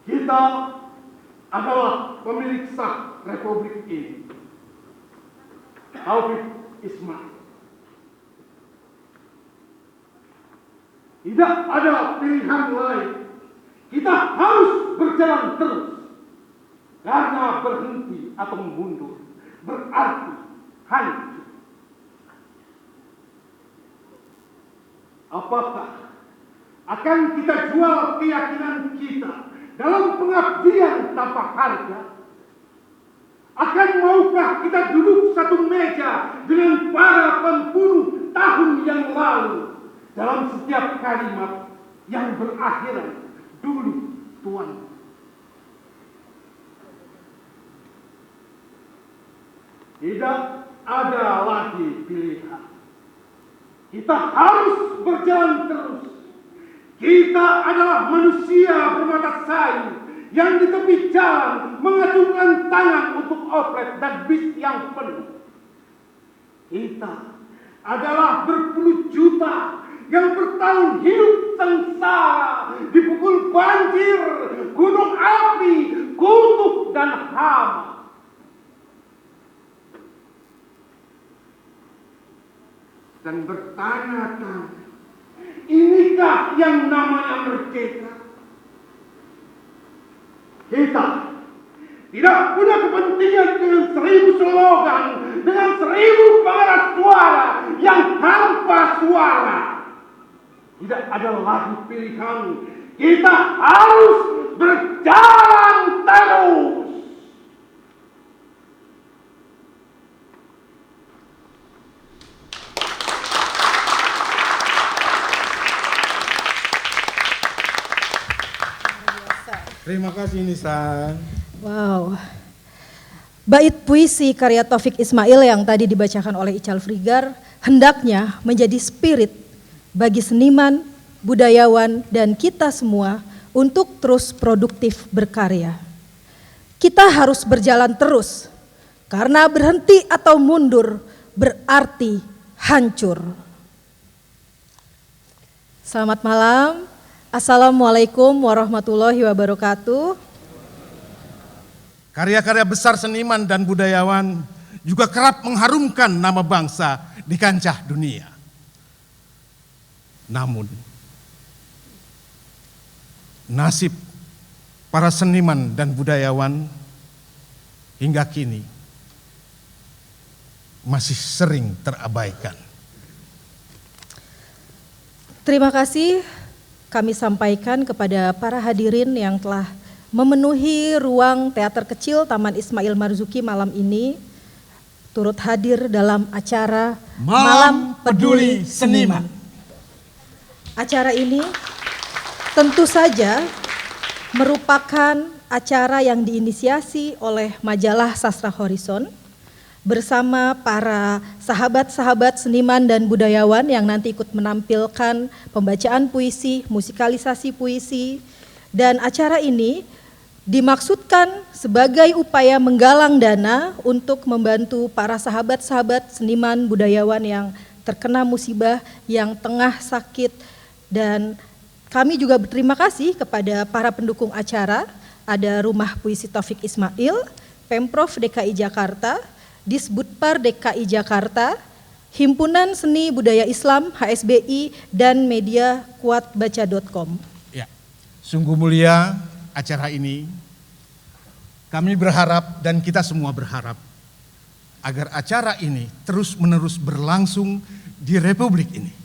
Kita adalah pemilik sah Republik ini. Taufik Ismail. Tidak ada pilihan lain. Kita harus berjalan terus. Karena berhenti atau mundur berarti hancur. Apakah akan kita jual keyakinan kita dalam pengabdian tanpa harga? Akan maukah kita duduk satu meja dengan para pembunuh tahun yang lalu dalam setiap kalimat yang berakhiran dulu Tuan? Tidak ada lagi pilihan. Kita harus berjalan terus. Kita adalah manusia bermata sayu yang di tepi jalan mengacungkan tangan untuk oplet dan bis yang penuh. Kita adalah berpuluh juta yang bertahun hidup sengsara, dipukul banjir, gunung api, kutuk dan hama. Dan bertanya-tanya, inikah yang namanya merdeka? Kita tidak punya kepentingan dengan 1000 slogan, dengan 1000 pengeras suara yang tanpa suara. Tidak ada lagi pilihan. Kita harus berjalan terus. Terima kasih Nisan. Wow. Bait puisi karya Taufik Ismail yang tadi dibacakan oleh Ical Frigar hendaknya menjadi spirit bagi seniman, budayawan, dan kita semua untuk terus produktif berkarya. Kita harus berjalan terus, karena berhenti atau mundur berarti hancur. Selamat malam. Assalamualaikum warahmatullahi wabarakatuh. Karya-karya besar seniman dan budayawan juga kerap mengharumkan nama bangsa di kancah dunia. Namun, nasib para seniman dan budayawan hingga kini masih sering terabaikan. Terima kasih kami sampaikan kepada para hadirin yang telah memenuhi ruang teater kecil Taman Ismail Marzuki malam ini, turut hadir dalam acara Malam Peduli Seniman. Acara ini tentu saja merupakan acara yang diinisiasi oleh majalah Sastra Horizon bersama para sahabat-sahabat seniman dan budayawan yang nanti ikut menampilkan pembacaan puisi, musikalisasi puisi, dan acara ini dimaksudkan sebagai upaya menggalang dana untuk membantu para sahabat-sahabat seniman budayawan yang terkena musibah, yang tengah sakit. Dan kami juga berterima kasih kepada para pendukung acara, ada Rumah Puisi Taufik Ismail, Pemprov DKI Jakarta, Disbudpar DKI Jakarta, Himpunan Seni Budaya Islam HSBI, dan media kuatbaca.com. Ya, sungguh mulia acara ini. Kami berharap dan kita semua berharap agar acara ini terus-menerus berlangsung di Republik ini.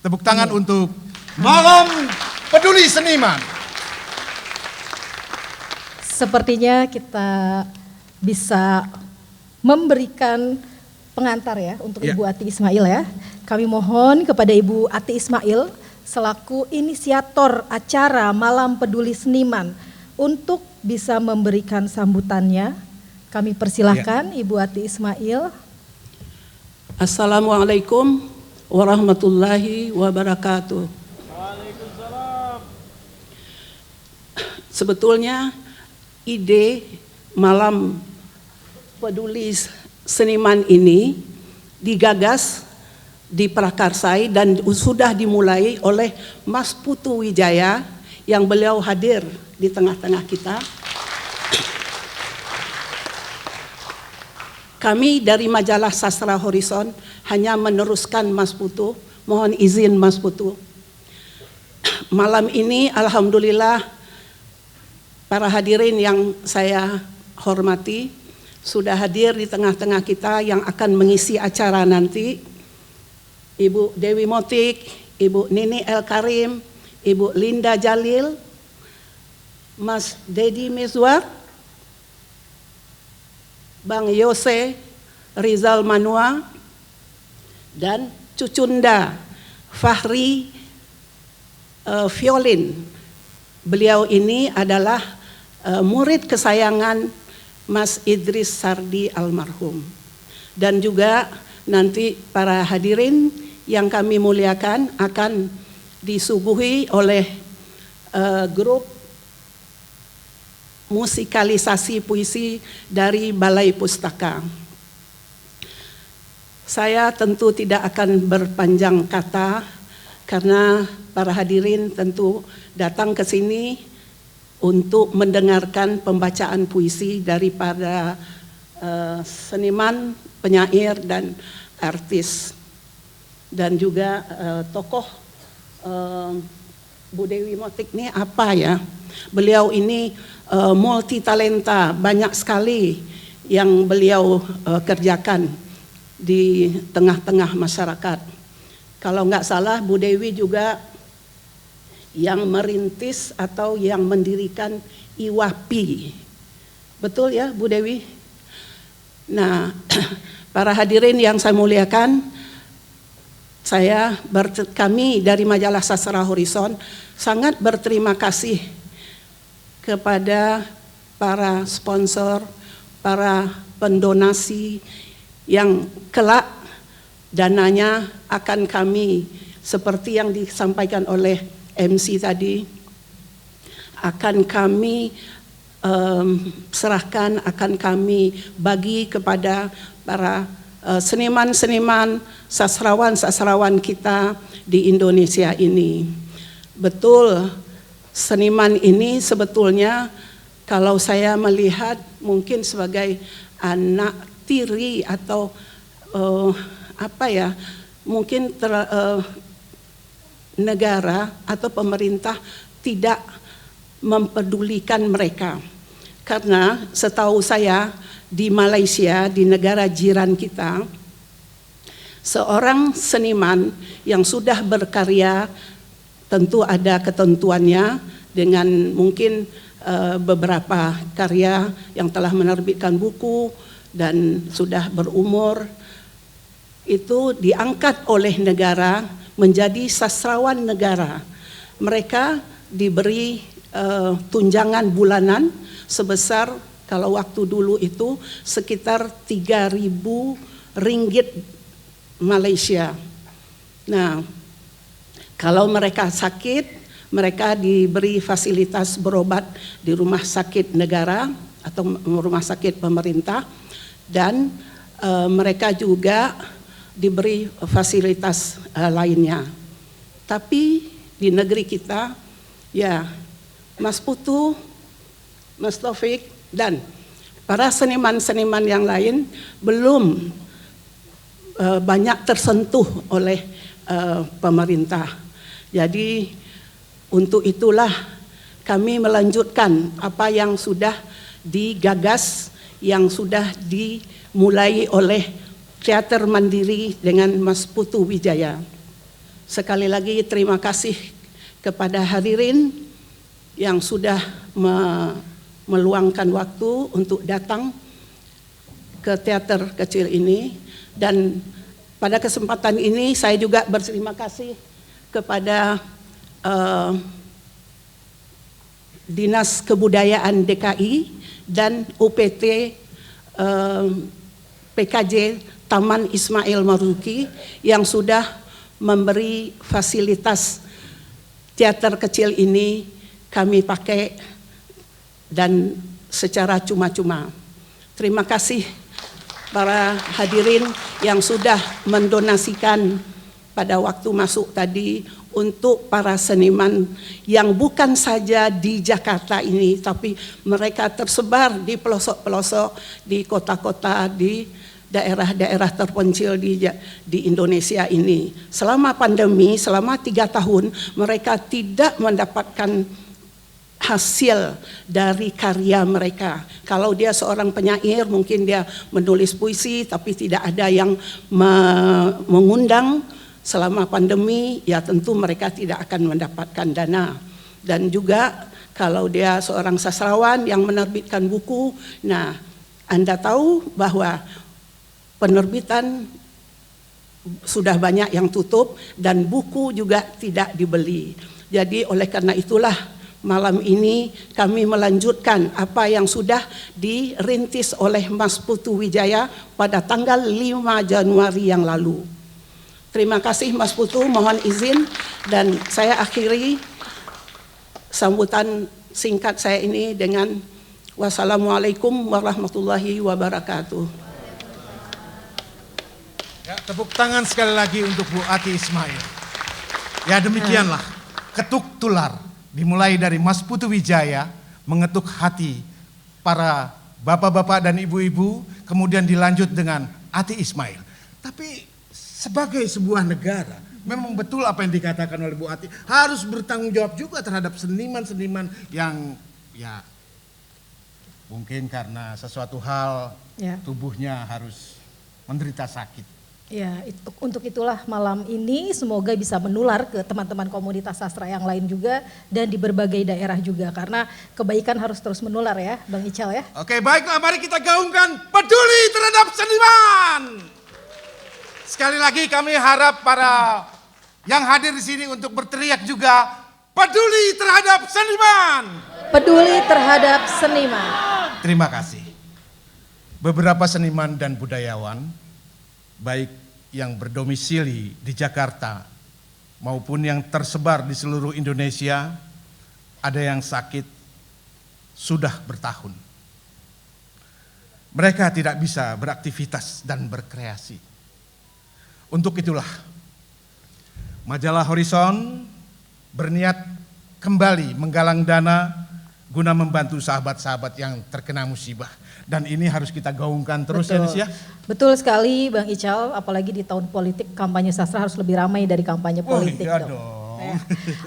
Tepuk tangan untuk Malam Peduli Seniman. Sepertinya kita bisa memberikan pengantar ya untuk Ibu Ati Ismail ya. Kami mohon kepada Ibu Ati Ismail selaku inisiator acara Malam Peduli Seniman untuk bisa memberikan sambutannya. Kami persilahkan Ibu Ati Ismail. Assalamualaikum warahmatullahi wabarakatuh. Sebetulnya ide Malam Peduli Seniman ini digagas, diprakarsai dan sudah dimulai oleh Mas Putu Wijaya yang beliau hadir di tengah-tengah kita. Kami dari majalah Sastra Horizon hanya meneruskan Mas Putu. Mohon izin Mas Putu. Malam ini alhamdulillah para hadirin yang saya hormati sudah hadir di tengah-tengah kita yang akan mengisi acara nanti. Ibu Dewi Motik, Ibu Nini El Karim, Ibu Linda Jalil, Mas Dedi Mizwar, Bang Yose Rizal Manua, dan Cucunda Fahri Violin. Beliau ini adalah murid kesayangan Mas Idris Sardi almarhum. Dan juga nanti para hadirin yang kami muliakan akan disuguhi oleh grup musikalisasi puisi dari Balai Pustaka. Saya tentu tidak akan berpanjang kata karena para hadirin tentu datang ke sini untuk mendengarkan pembacaan puisi daripada seniman, penyair dan artis, dan juga tokoh Bu Dewi Motik ini apa ya? Beliau ini multi talenta, banyak sekali yang beliau kerjakan di tengah-tengah masyarakat. Kalau nggak salah Bu Dewi juga yang merintis atau yang mendirikan IWAPI. Betul ya Bu Dewi? Nah, para hadirin yang saya muliakan, kami dari majalah Sastra Horizon sangat berterima kasih kepada para sponsor, para pendonasi yang kelak dananya akan kami, seperti yang disampaikan oleh MC tadi, akan kami serahkan, akan kami bagi kepada para seniman-seniman, sastrawan-sastrawan kita di Indonesia ini. Betul, seniman ini sebetulnya kalau saya melihat mungkin sebagai anak tiri atau mungkin negara atau pemerintah tidak mempedulikan mereka. Karena setahu saya di Malaysia, di negara jiran kita, seorang seniman yang sudah berkarya tentu ada ketentuannya dengan mungkin beberapa karya yang telah menerbitkan buku dan sudah berumur, itu diangkat oleh negara menjadi sastrawan negara. Mereka diberi tunjangan bulanan sebesar, kalau waktu dulu itu sekitar 3.000 ringgit Malaysia. Nah, kalau mereka sakit, mereka diberi fasilitas berobat di rumah sakit negara atau rumah sakit pemerintah, dan mereka juga diberi fasilitas lainnya. Tapi di negeri kita, ya Mas Putu, Mas Taufik, dan para seniman-seniman yang lain belum banyak tersentuh oleh pemerintah. Jadi untuk itulah kami melanjutkan apa yang sudah digagas, yang sudah dimulai oleh Teater Mandiri dengan Mas Putu Wijaya. Sekali lagi terima kasih kepada hadirin yang sudah meluangkan waktu untuk datang ke teater kecil ini. Dan pada kesempatan ini saya juga berterima kasih kepada Dinas Kebudayaan DKI dan UPT PKJ Taman Ismail Marzuki yang sudah memberi fasilitas teater kecil ini kami pakai dan secara cuma-cuma. Terima kasih para hadirin yang sudah mendonasikan pada waktu masuk tadi untuk para seniman yang bukan saja di Jakarta ini, tapi mereka tersebar di pelosok-pelosok, di kota-kota, di daerah-daerah terpencil di Indonesia ini. Selama pandemi, selama 3 tahun, mereka tidak mendapatkan hasil dari karya mereka. Kalau dia seorang penyair, mungkin dia menulis puisi, tapi tidak ada yang mengundang. Selama pandemi, ya tentu mereka tidak akan mendapatkan dana. Dan juga kalau dia seorang sastrawan yang menerbitkan buku, nah Anda tahu bahwa penerbitan sudah banyak yang tutup dan buku juga tidak dibeli. Jadi oleh karena itulah malam ini kami melanjutkan apa yang sudah dirintis oleh Mas Putu Wijaya pada tanggal 5 Januari yang lalu. Terima kasih Mas Putu, mohon izin dan saya akhiri sambutan singkat saya ini dengan wassalamualaikum warahmatullahi wabarakatuh. Ya, tepuk tangan sekali lagi untuk Bu Ati Ismail. Ya demikianlah, ketuk tular dimulai dari Mas Putu Wijaya mengetuk hati para bapak-bapak dan ibu-ibu, kemudian dilanjut dengan Ati Ismail. Tapi sebagai sebuah negara, memang betul apa yang dikatakan oleh Bu Ati, harus bertanggung jawab juga terhadap seniman-seniman yang ya mungkin karena sesuatu hal tubuhnya harus menderita sakit. Ya, untuk itulah malam ini semoga bisa menular ke teman-teman komunitas sastra yang lain juga dan di berbagai daerah juga, karena kebaikan harus terus menular ya, Bang Ical ya. Oke, baiklah, mari kita gaungkan peduli terhadap seniman. Sekali lagi kami harap para yang hadir di sini untuk berteriak juga peduli terhadap seniman. Peduli terhadap seniman. Terima kasih. Beberapa seniman dan budayawan, baik yang berdomisili di Jakarta maupun yang tersebar di seluruh Indonesia, ada yang sakit sudah bertahun. Mereka tidak bisa beraktivitas dan berkreasi. Untuk itulah, majalah Horizon berniat kembali menggalang dana guna membantu sahabat-sahabat yang terkena musibah. Dan ini harus kita gaungkan terus. Betul. Ya. Betul sekali Bang Ical, apalagi di tahun politik, kampanye sastra harus lebih ramai dari kampanye politik. Iya dong. Ya.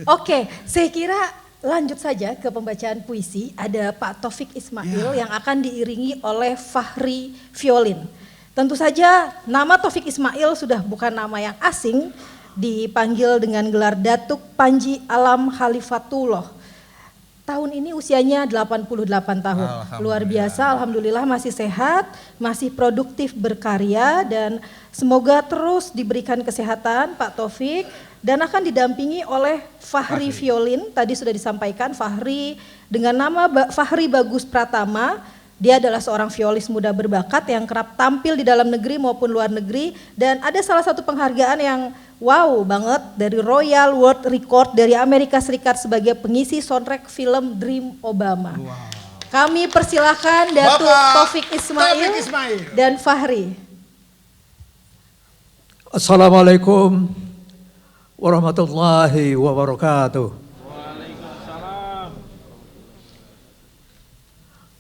Oke, saya kira lanjut saja ke pembacaan puisi. Ada Pak Taufik Ismail yang akan diiringi oleh Fahri Violin. Tentu saja nama Taufik Ismail sudah bukan nama yang asing, dipanggil dengan gelar Datuk Panji Alam Khalifatullah. Tahun ini usianya 88 tahun, luar biasa, alhamdulillah masih sehat, masih produktif berkarya dan semoga terus diberikan kesehatan Pak Taufik dan akan didampingi oleh Fahri Violin, tadi sudah disampaikan Fahri dengan nama Fahri Bagus Pratama. Dia adalah seorang violis muda berbakat yang kerap tampil di dalam negeri maupun luar negeri dan ada salah satu penghargaan yang wow banget dari Royal World Record dari Amerika Serikat sebagai pengisi soundtrack film Dream Obama. Wow. Kami persilahkan Datuk Taufik Ismail dan Fahri. Assalamualaikum warahmatullahi wabarakatuh.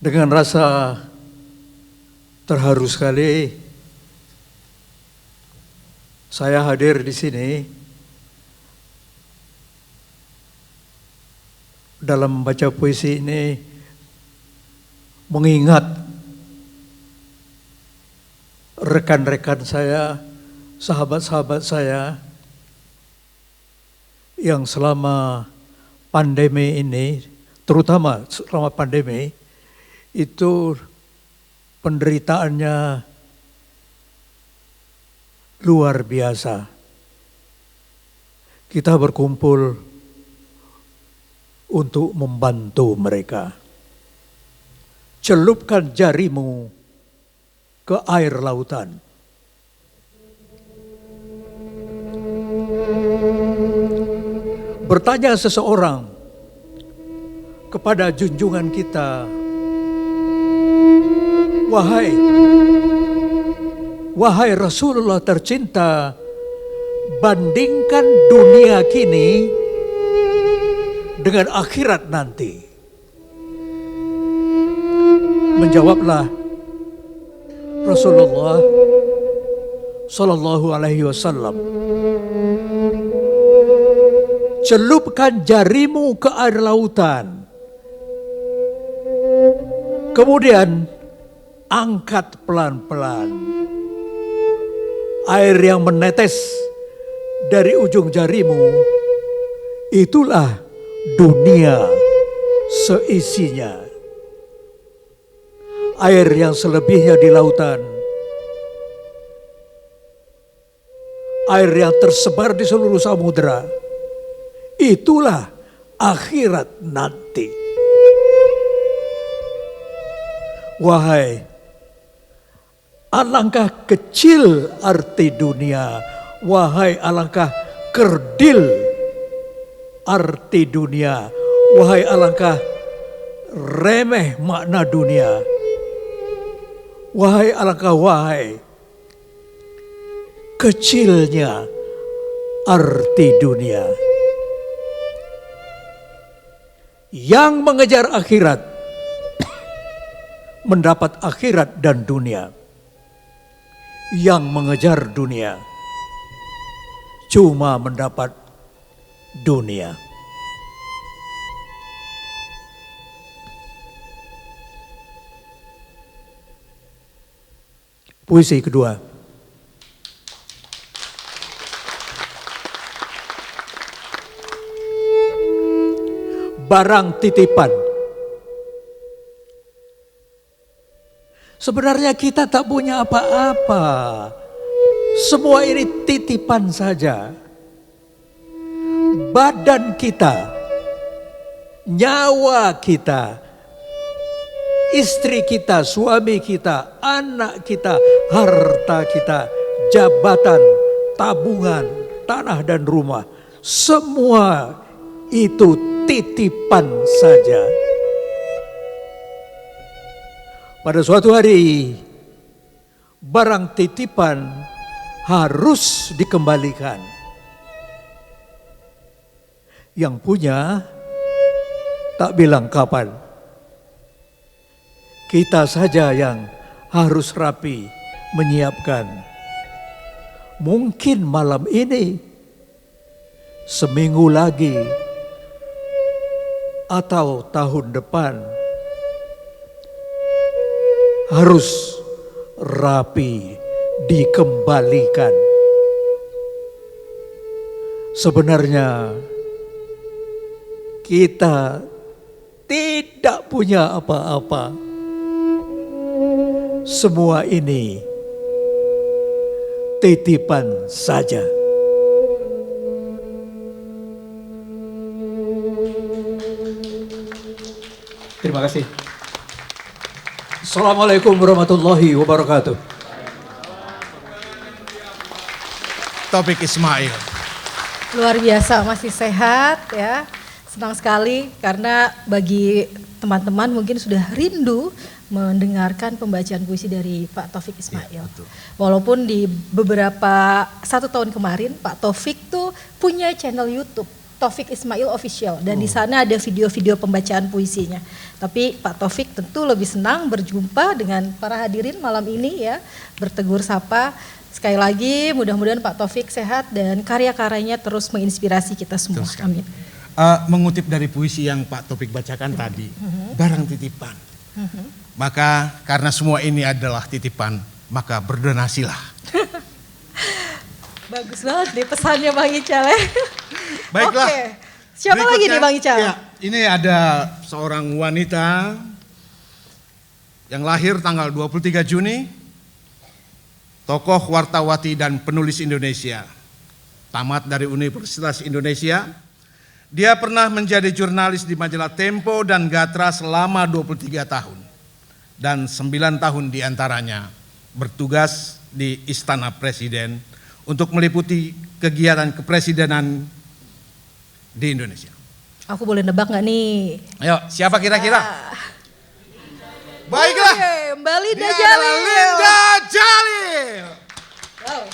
Dengan rasa terharu sekali saya hadir di sini dalam membaca puisi ini, mengingat rekan-rekan saya, sahabat-sahabat saya yang selama pandemi ini, terutama selama pandemi, itu penderitaannya luar biasa. Kita berkumpul untuk membantu mereka. Celupkan jarimu ke air lautan. Bertanya seseorang kepada junjungan kita, Wahai Rasulullah tercinta, bandingkan dunia kini dengan akhirat nanti. Menjawablah Rasulullah Sallallahu Alaihi Wasallam, celupkan jarimu ke air lautan, kemudian angkat pelan-pelan. Air yang menetes dari ujung jarimu, itulah dunia seisinya. Air yang selebihnya di lautan, air yang tersebar di seluruh samudera, itulah akhirat nanti. Wahai, alangkah kecil arti dunia, wahai alangkah kerdil arti dunia, wahai alangkah remeh makna dunia, wahai alangkah kecilnya arti dunia. Yang mengejar akhirat mendapat akhirat dan dunia. Yang mengejar dunia cuma mendapat dunia. Puisi kedua. Barang titipan. Sebenarnya kita tak punya apa-apa. Semua ini titipan saja. Badan kita, nyawa kita, istri kita, suami kita, anak kita, harta kita, jabatan, tabungan, tanah dan rumah. Semua itu titipan saja. Pada suatu hari, barang titipan harus dikembalikan. Yang punya tak bilang kapan. Kita saja yang harus rapi menyiapkan. Mungkin malam ini, seminggu lagi, atau tahun depan, harus rapi dikembalikan. Sebenarnya kita tidak punya apa-apa. Semua ini titipan saja. Terima kasih. Assalamualaikum warahmatullahi wabarakatuh. Taufik Ismail. Luar biasa, masih sehat ya. Senang sekali karena bagi teman-teman mungkin sudah rindu mendengarkan pembacaan puisi dari Pak Taufik Ismail. Ya, betul. Walaupun di beberapa 1 tahun kemarin Pak Taufik tuh punya channel YouTube Taufik Ismail Official dan di sana ada video-video pembacaan puisinya. Tapi Pak Taufik tentu lebih senang berjumpa dengan para hadirin malam ini ya, bertegur sapa. Sekali lagi mudah-mudahan Pak Taufik sehat dan karya-karyanya terus menginspirasi kita semua. Amin. Mengutip dari puisi yang Pak Taufik bacakan tadi, barang titipan. Maka karena semua ini adalah titipan, maka berdonasilah. Bagus banget nih pesannya Bang Ical ya. Baiklah. Oke. Siapa lagi nih Bang Ical? Ya, ini ada seorang wanita yang lahir tanggal 23 Juni, tokoh wartawati dan penulis Indonesia, tamat dari Universitas Indonesia. Dia pernah menjadi jurnalis di majalah Tempo dan Gatra selama 23 tahun. Dan 9 tahun diantaranya bertugas di Istana Presiden untuk meliputi kegiatan kepresidenan di Indonesia. Aku boleh nebak gak nih? Ayo, siapa kira-kira? Baiklah, Oke, Mbak Linda dia Jalil. adalah Linda Jalil. Wow.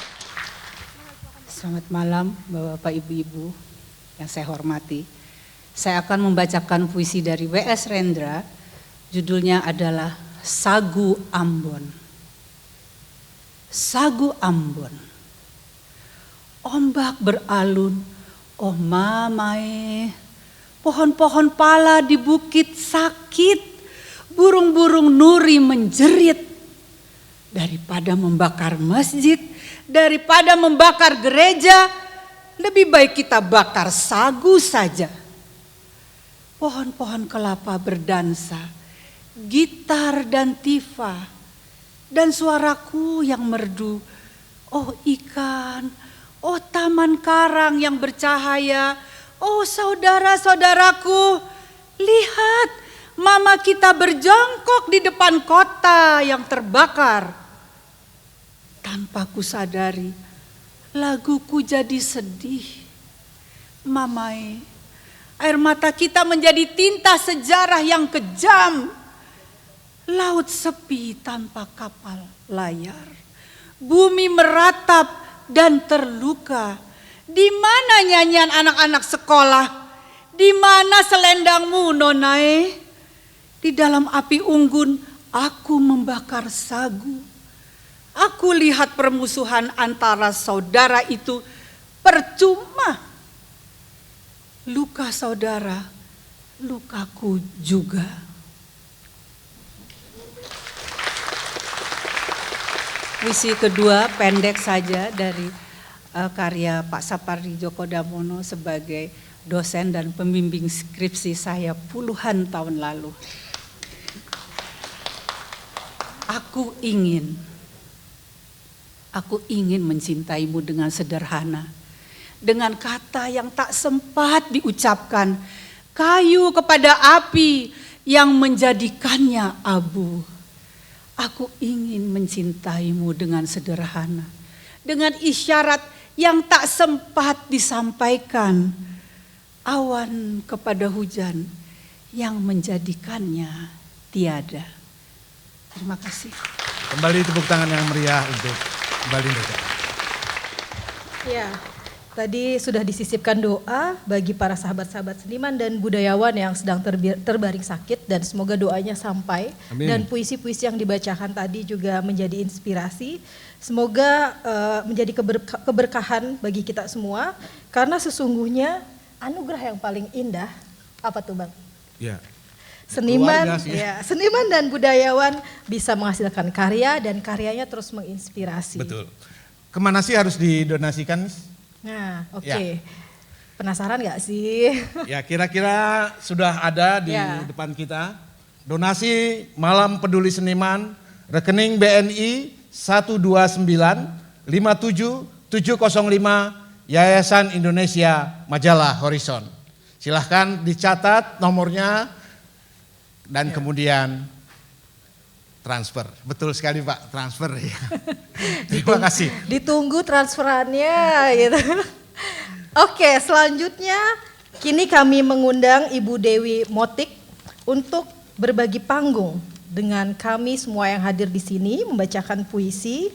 Selamat malam Bapak Ibu-Ibu yang saya hormati. Saya akan membacakan puisi dari W.S. Rendra, judulnya adalah Sagu Ambon. Sagu Ambon. Ombak beralun, oh mamae, pohon-pohon pala di bukit sakit, burung-burung nuri menjerit. Daripada membakar masjid, daripada membakar gereja, lebih baik kita bakar sagu saja. Pohon-pohon kelapa berdansa, gitar dan tifa, dan suaraku yang merdu. Oh ikan, oh taman karang yang bercahaya, oh saudara-saudaraku, lihat mama kita berjongkok di depan kota yang terbakar. Tanpa kusadari, laguku jadi sedih. Mamae, air mata kita menjadi tinta sejarah yang kejam. Laut sepi tanpa kapal layar. Bumi meratap dan terluka. Di mana nyanyian anak-anak sekolah? Di mana selendangmu, Nonae? Di dalam api unggun aku membakar sagu. Aku lihat permusuhan antara saudara itu percuma. Luka saudara, lukaku juga. Puisi kedua pendek saja dari karya Pak Sapardi Djoko Damono sebagai dosen dan pembimbing skripsi saya puluhan tahun lalu. Aku ingin mencintaimu dengan sederhana, dengan kata yang tak sempat diucapkan, kayu kepada api yang menjadikannya abu. Aku ingin mencintaimu dengan sederhana, dengan isyarat yang tak sempat disampaikan, awan kepada hujan yang menjadikannya tiada. Terima kasih. Kembali tepuk tangan yang meriah untuk Mbak Linda Jalil. Ya, tadi sudah disisipkan doa bagi para sahabat-sahabat seniman dan budayawan yang sedang terbaring sakit dan semoga doanya sampai. Amin. Dan puisi-puisi yang dibacakan tadi juga menjadi inspirasi. Semoga menjadi keberkahan bagi kita semua karena sesungguhnya anugerah yang paling indah apa tuh Bang? Ya. Seniman, Keluarga sih. ya, seniman dan budayawan bisa menghasilkan karya dan karyanya terus menginspirasi. Betul. Kemana sih harus didonasikan? Nah, oke. Ya. Penasaran gak sih? Ya keira-kira sudah ada di Ya. depan kita. Donasi Malam Peduli Seniman, rekening BNI 129-57705 Yayasan Indonesia Majalah Horizon. Silahkan dicatat nomornya dan kemudian transfer. Betul sekali Pak, transfer ya. Terima kasih. Ditunggu transferannya gitu. Oke, selanjutnya kini kami mengundang Ibu Dewi Motik untuk berbagi panggung dengan kami semua yang hadir di sini membacakan puisi.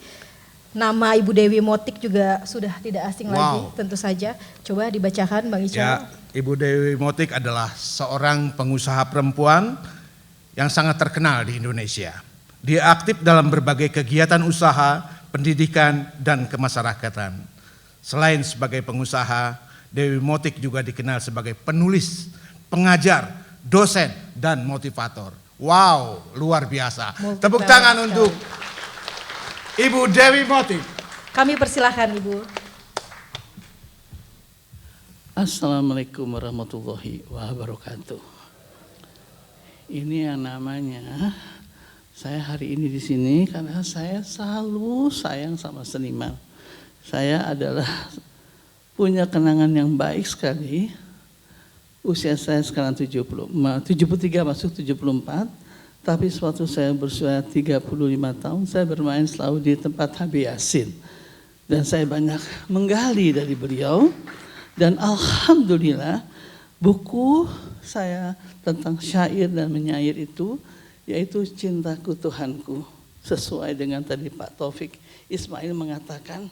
Nama Ibu Dewi Motik juga sudah tidak asing lagi tentu saja. Coba dibacakan Bang Ical. Ya, Ibu Dewi Motik adalah seorang pengusaha perempuan yang sangat terkenal di Indonesia. Dia aktif dalam berbagai kegiatan usaha, pendidikan, dan kemasyarakatan. Selain sebagai pengusaha, Dewi Motik juga dikenal sebagai penulis, pengajar, dosen, dan motivator. Wow, luar biasa. Tepuk tangan untuk Ibu Dewi Motik. Kami persilahkan Ibu. Assalamualaikum warahmatullahi wabarakatuh. Ini yang namanya saya hari ini di sini karena saya selalu sayang sama seniman. Saya adalah punya kenangan yang baik sekali. Usia saya sekarang 73 masuk 74. Tapi suatu saya berusia 35 tahun, saya bermain selalu di tempat Habib Yasin. Dan saya banyak menggali dari beliau. Dan alhamdulillah buku saya tentang syair dan menyair itu, yaitu Cintaku Tuhanku. Sesuai dengan tadi Pak Taufik Ismail mengatakan,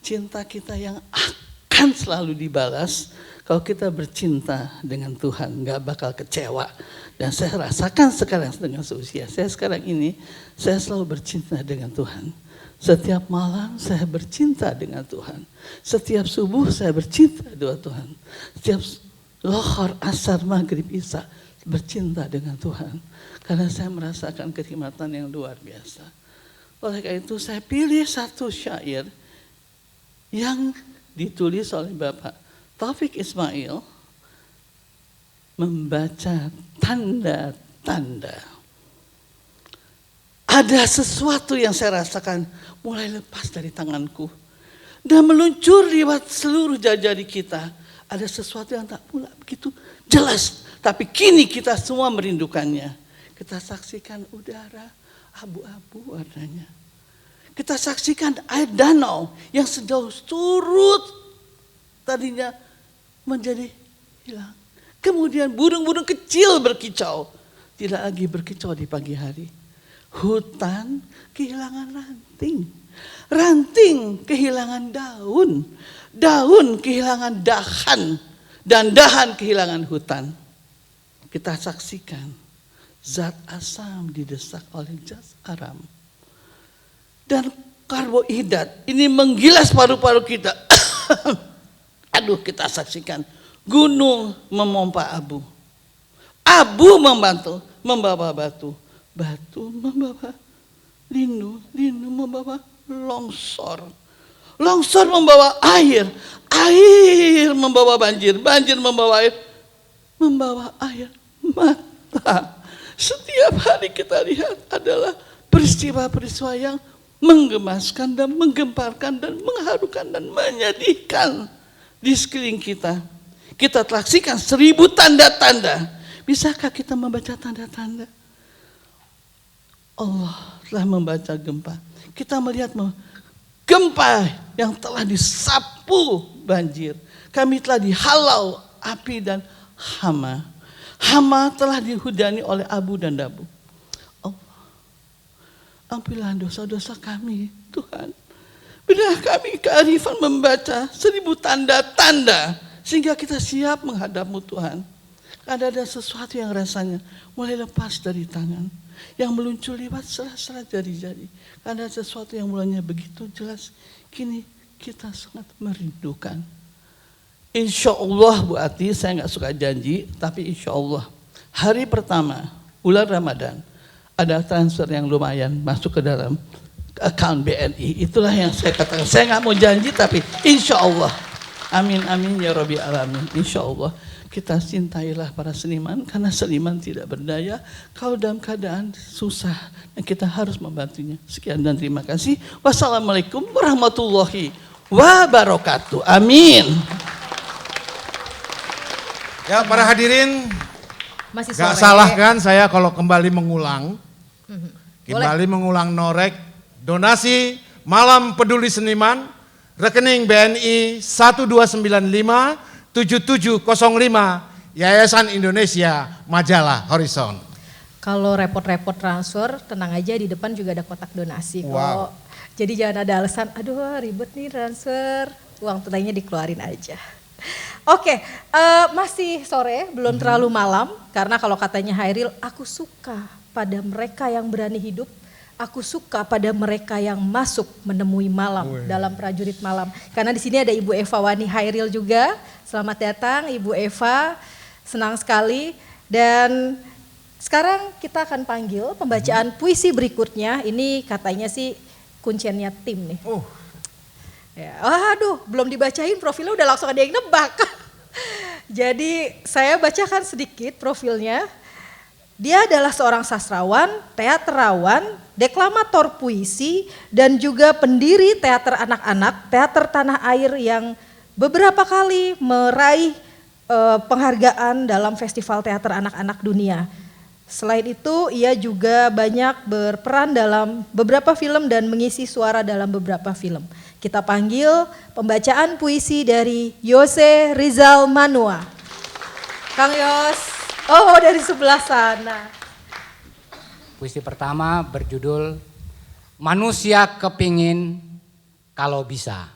cinta kita yang akan selalu dibalas kalau kita bercinta dengan Tuhan, gak bakal kecewa. Dan saya rasakan sekarang dengan seusia saya sekarang ini, saya selalu bercinta dengan Tuhan. Setiap malam saya bercinta dengan Tuhan. Setiap subuh saya bercinta dengan Tuhan. Setiap lohor, asar, maghrib, isya bercinta dengan Tuhan. Karena saya merasakan kenikmatan yang luar biasa. Oleh karena itu saya pilih satu syair yang ditulis oleh Bapak Taufik Ismail, membaca tanda-tanda. Ada sesuatu yang saya rasakan mulai lepas dari tanganku dan meluncur lewat seluruh jari kita. Ada sesuatu yang tak pula begitu jelas, tapi kini kita semua merindukannya. Kita saksikan udara abu-abu warnanya. Kita saksikan air danau yang sejauh surut tadinya menjadi hilang. Kemudian burung-burung kecil berkicau. Tidak lagi berkicau di pagi hari. Hutan kehilangan ranting. Ranting kehilangan daun. Daun kehilangan dahan. Dan dahan kehilangan hutan. Kita saksikan zat asam didesak oleh zat aram. Dan karbohidrat ini menggilas paru-paru kita. Aduh, kita saksikan gunung memompa abu. Abu membawa batu. Batu membawa linu. Linu membawa longsor. Longsor membawa air. Air membawa banjir. Banjir membawa air. Membawa air mata. Setiap hari kita lihat adalah peristiwa-peristiwa yang menggemaskan dan menggemparkan dan mengharukan dan menyedihkan di sekeliling kita. Kita saksikan 1000 tanda-tanda. Bisakah kita membaca tanda-tanda? Allah telah membaca gempa. Kita melihat gempa yang telah disapu banjir. Kami telah dihalau api dan hama. Hama telah dihudani oleh abu dan dabu. Allah, ampunilah dosa-dosa kami, Tuhan. Berilah kami kearifan membaca 1000 tanda-tanda sehingga kita siap menghadap-Mu, Tuhan. Ada sesuatu yang rasanya mulai lepas dari tangan, yang meluncur lewat sela-sela jari-jari. Ada sesuatu yang mulanya begitu jelas, kini kita sangat merindukan. Insya Allah Bu Ati, saya nggak suka janji, tapi insya Allah hari pertama bulan Ramadan ada transfer yang lumayan masuk ke dalam account BNI. Itulah yang saya katakan. Saya nggak mau janji, tapi insya Allah. Amin amin ya Rabbi alamin. Insya Allah kita cintailah para seniman karena seniman tidak berdaya kalau dalam keadaan susah dan kita harus membantunya. Sekian dan terima kasih. Wassalamualaikum warahmatullahi wabarakatuh. Amin. Ya, para hadirin, Masih gak sore. salah kan saya kalau kembali mengulang. Kembali mengulang norek donasi Malam Peduli Seniman, rekening BNI 1295-7705, Yayasan Indonesia Majalah Horizon. Kalau repot-repot transfer, tenang aja di depan juga ada kotak donasi kok. Wow. Jadi jangan ada alasan, aduh ribet nih transfer, uang tunainya dikeluarin aja. Oke, masih sore, belum terlalu malam, karena kalau katanya Hairil, aku suka pada mereka yang berani hidup, aku suka pada mereka yang masuk menemui malam dalam prajurit malam. Karena di sini ada Ibu Eva Wani Hairil juga. Selamat datang Ibu Eva, senang sekali. Dan sekarang kita akan panggil pembacaan puisi berikutnya. Ini katanya sih kunciannya tim nih. Ya, aduh, belum dibacain profilnya udah langsung ada yang nebak. Jadi saya bacakan sedikit profilnya. Dia adalah seorang sastrawan, teaterawan, deklamator puisi, dan juga pendiri teater anak-anak, teater tanah air yang beberapa kali meraih penghargaan dalam festival teater anak-anak dunia. Selain itu, ia juga banyak berperan dalam beberapa film dan mengisi suara dalam beberapa film. Kita panggil pembacaan puisi dari Yose Rizal Manua. Kang Yos, oh dari sebelah sana. Puisi pertama berjudul Manusia Kepingin Kalau Bisa.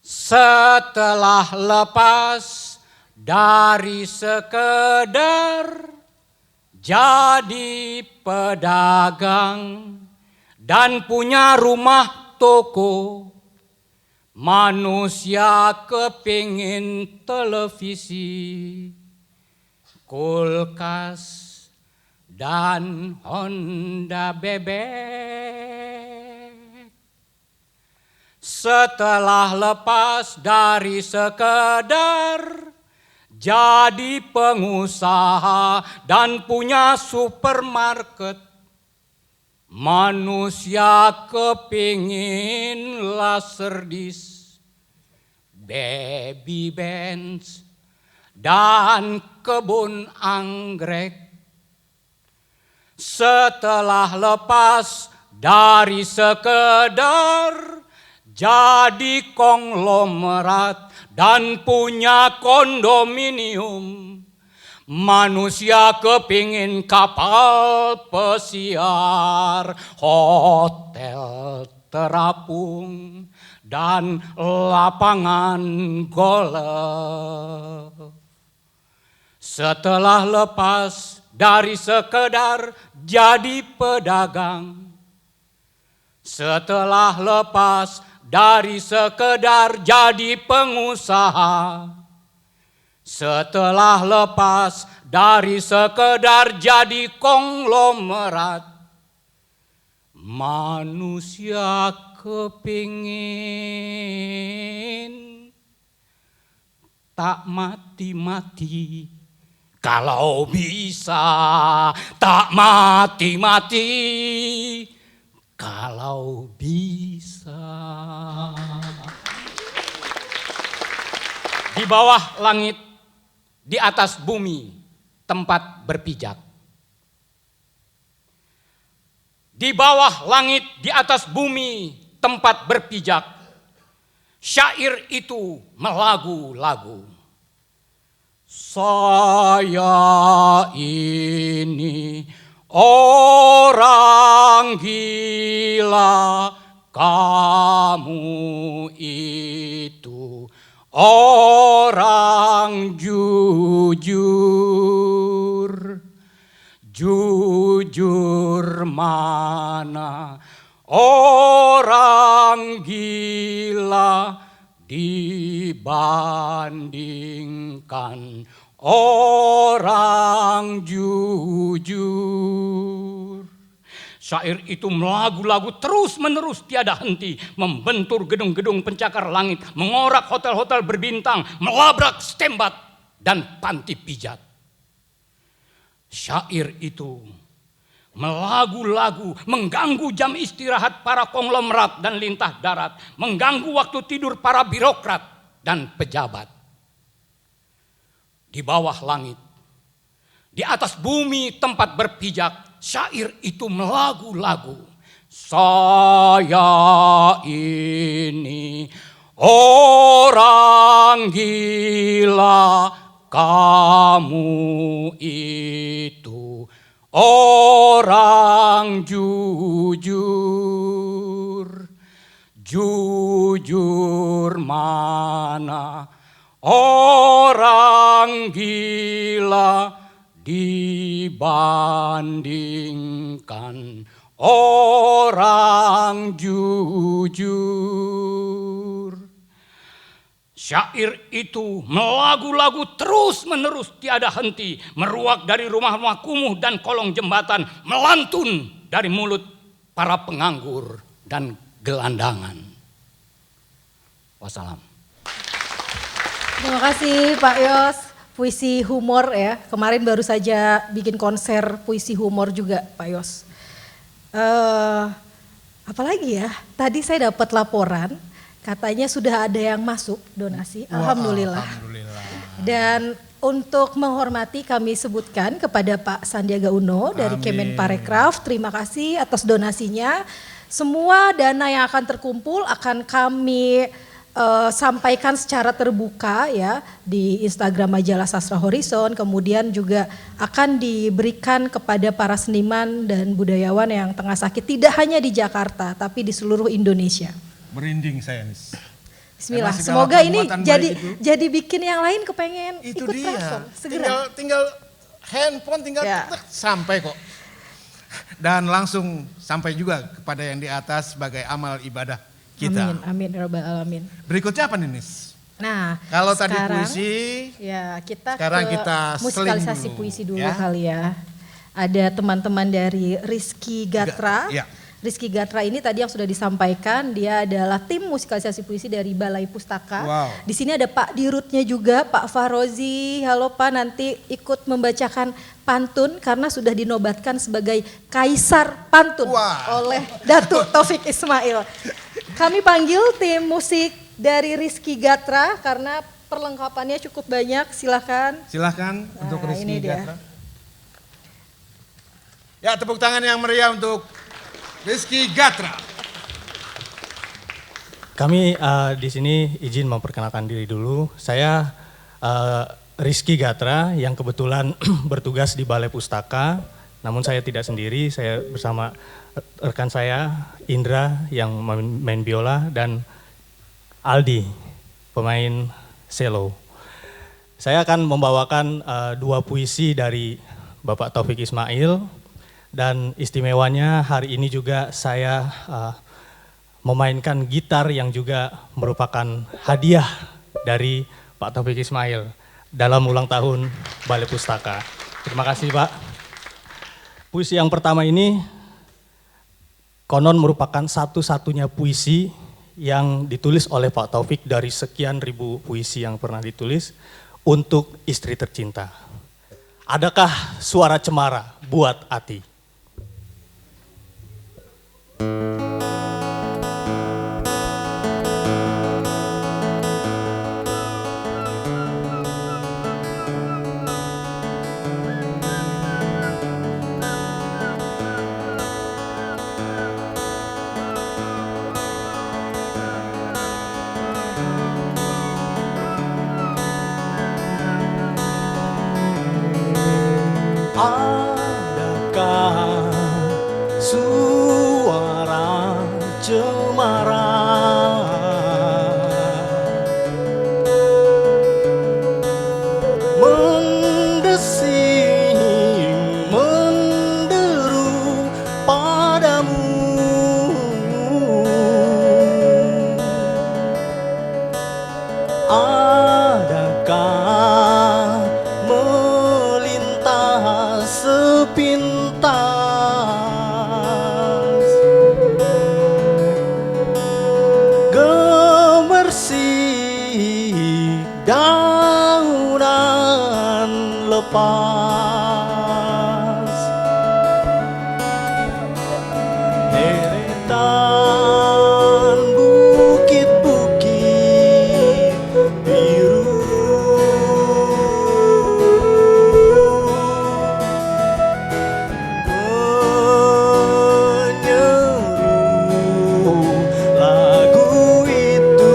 Setelah lepas dari sekedar jadi pedagang dan punya rumah toko, manusia kepingin televisi, kulkas, dan Honda bebek. Setelah lepas dari sekedar jadi pengusaha dan punya supermarket, manusia kepingin laserdisc, baby bands, dan kebun anggrek. Setelah lepas dari sekedar jadi konglomerat dan punya kondominium, manusia kepingin kapal pesiar, hotel terapung, dan lapangan golf. Setelah lepas dari sekedar jadi pedagang, setelah lepas dari sekedar jadi pengusaha, setelah lepas dari sekedar jadi konglomerat, manusia kepingin tak mati-mati kalau bisa, tak mati-mati kalau bisa. Di bawah langit, di atas bumi, tempat berpijak. Di bawah langit, di atas bumi, tempat berpijak. Syair itu melagu-lagu. Saya ini orang gila, kamu itu orang jujur. Jujur mana orang gila dibandingkan orang jujur. Syair itu melagu-lagu terus-menerus tiada henti, membentur gedung-gedung pencakar langit, mengorak hotel-hotel berbintang, melabrak stembat dan panti pijat. Syair itu melagu-lagu mengganggu jam istirahat para konglomerat dan lintah darat, mengganggu waktu tidur para birokrat dan pejabat. Di bawah langit, di atas bumi tempat berpijak, syair itu melagu-lagu. Saya ini orang gila, kamu itu orang jujur. Jujur mana orang gila dibandingkan orang jujur. Syair itu melagu-lagu terus-menerus tiada henti, meruak dari rumah-rumah kumuh dan kolong jembatan, melantun dari mulut para penganggur dan gelandangan. Wassalam. Terima kasih Pak Yos, puisi humor ya. Kemarin baru saja bikin konser puisi humor juga Pak Yos. Apalagi ya, tadi saya dapat laporan katanya sudah ada yang masuk donasi, alhamdulillah. Dan untuk menghormati kami sebutkan kepada Pak Sandiaga Uno dari Kemenparekraf, terima kasih atas donasinya. Semua dana yang akan terkumpul akan kami sampaikan secara terbuka ya di Instagram Majalah Sastra Horizon, kemudian juga akan diberikan kepada para seniman dan budayawan yang tengah sakit tidak hanya di Jakarta tapi di seluruh Indonesia. Merinding saya nih. Bismillah, semoga ini jadi bikin yang lain kepengen itu ikut dia. langsung segera. Tinggal handphone tinggal sampai kok. Dan langsung sampai juga kepada yang di atas sebagai amal ibadah kita. Amin, Rabbal Alamin. Berikutnya apa nih, Nis? Nah, kalau tadi sekarang, puisi, ya sekarang kita musikalisasi dulu, puisi dulu ya? kali ya. Ada teman-teman dari Rizky Gatra. Ya. Rizky Gatra ini tadi yang sudah disampaikan, dia adalah tim musikalisasi puisi dari Balai Pustaka. Wow. Di sini ada Pak Dirutnya juga, Pak Farozi. Halo Pak, nanti ikut membacakan pantun karena sudah dinobatkan sebagai Kaisar Pantun oleh Datuk Taufik Ismail. Kami panggil tim musik dari Rizky Gatra karena perlengkapannya cukup banyak. Silahkan. Silahkan untuk Rizky dia. Gatra. Ya, tepuk tangan yang meriah untuk Rizky Gatra. Kami di sini izin memperkenalkan diri dulu. Saya Rizky Gatra yang kebetulan bertugas di Balai Pustaka. Namun saya tidak sendiri, saya bersama rekan saya Indra yang main biola dan Aldi pemain cello. Saya akan membawakan dua puisi dari Bapak Taufik Ismail. Dan istimewanya hari ini juga saya memainkan gitar yang juga merupakan hadiah dari Pak Taufik Ismail dalam ulang tahun Balai Pustaka. Terima kasih Pak. Puisi yang pertama ini konon merupakan satu-satunya puisi yang ditulis oleh Pak Taufik dari sekian ribu puisi yang pernah ditulis untuk istri tercinta. Adakah suara cemara buat Ati? Adakah suara cemara mendesing, menderu padamu? Adakah melintas sepintas gemersik daunan lepas, deretan bukit-bukit biru menyeru lagu itu.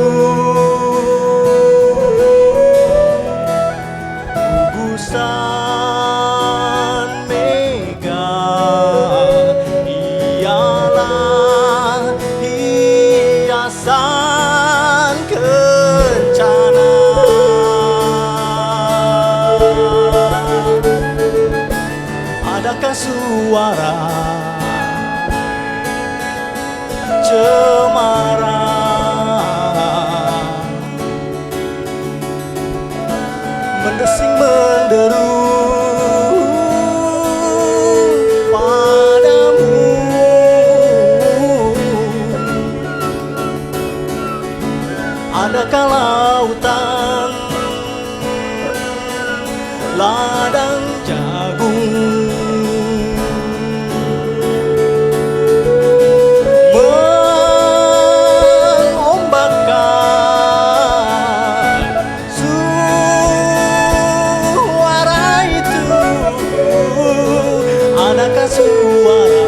suara cemara, mendesing menderu padamu. Adakah lautan ladang jagung mengombakkan suara itu? Adakah suara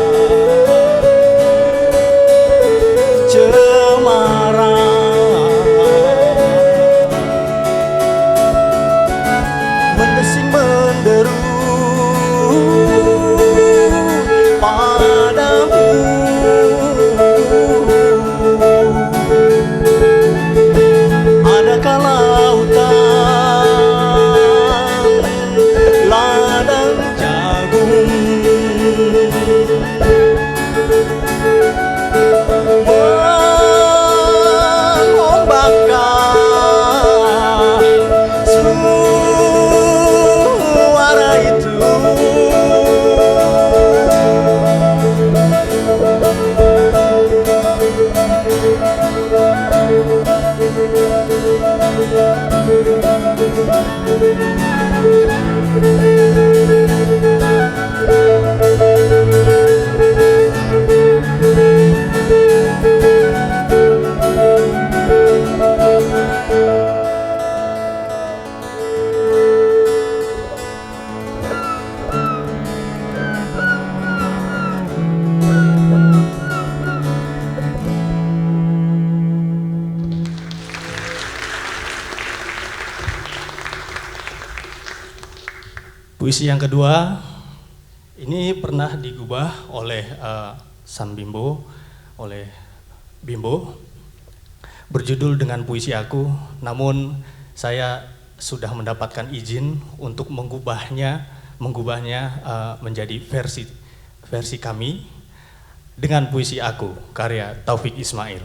cemara, mendesing menderu padamu? Adakah lautan ladang jagung mengombakkan suara itu? Puisi yang kedua ini pernah digubah oleh San Bimbo, oleh Bimbo, berjudul Dengan Puisi Aku. Namun saya sudah mendapatkan izin untuk mengubahnya menjadi versi kami, Dengan Puisi Aku, karya Taufik Ismail.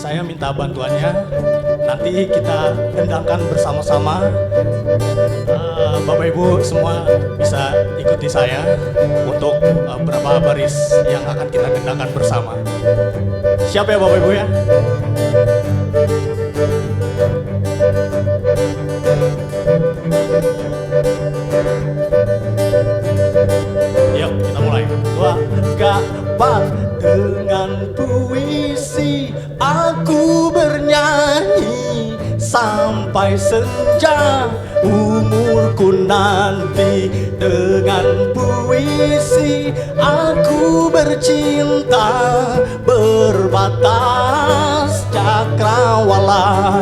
saya minta bantuannya. Nanti kita hendakkan bersama-sama. Bapak Ibu semua bisa ikuti saya untuk beberapa baris yang akan kita hendakkan bersama. Siap ya Bapak Ibu ya? Yuk kita mulai. 2, Kapan dengan puisi aku bernyanyi sampai senja umurku nanti. Dengan puisi aku bercinta berbatas cakrawala.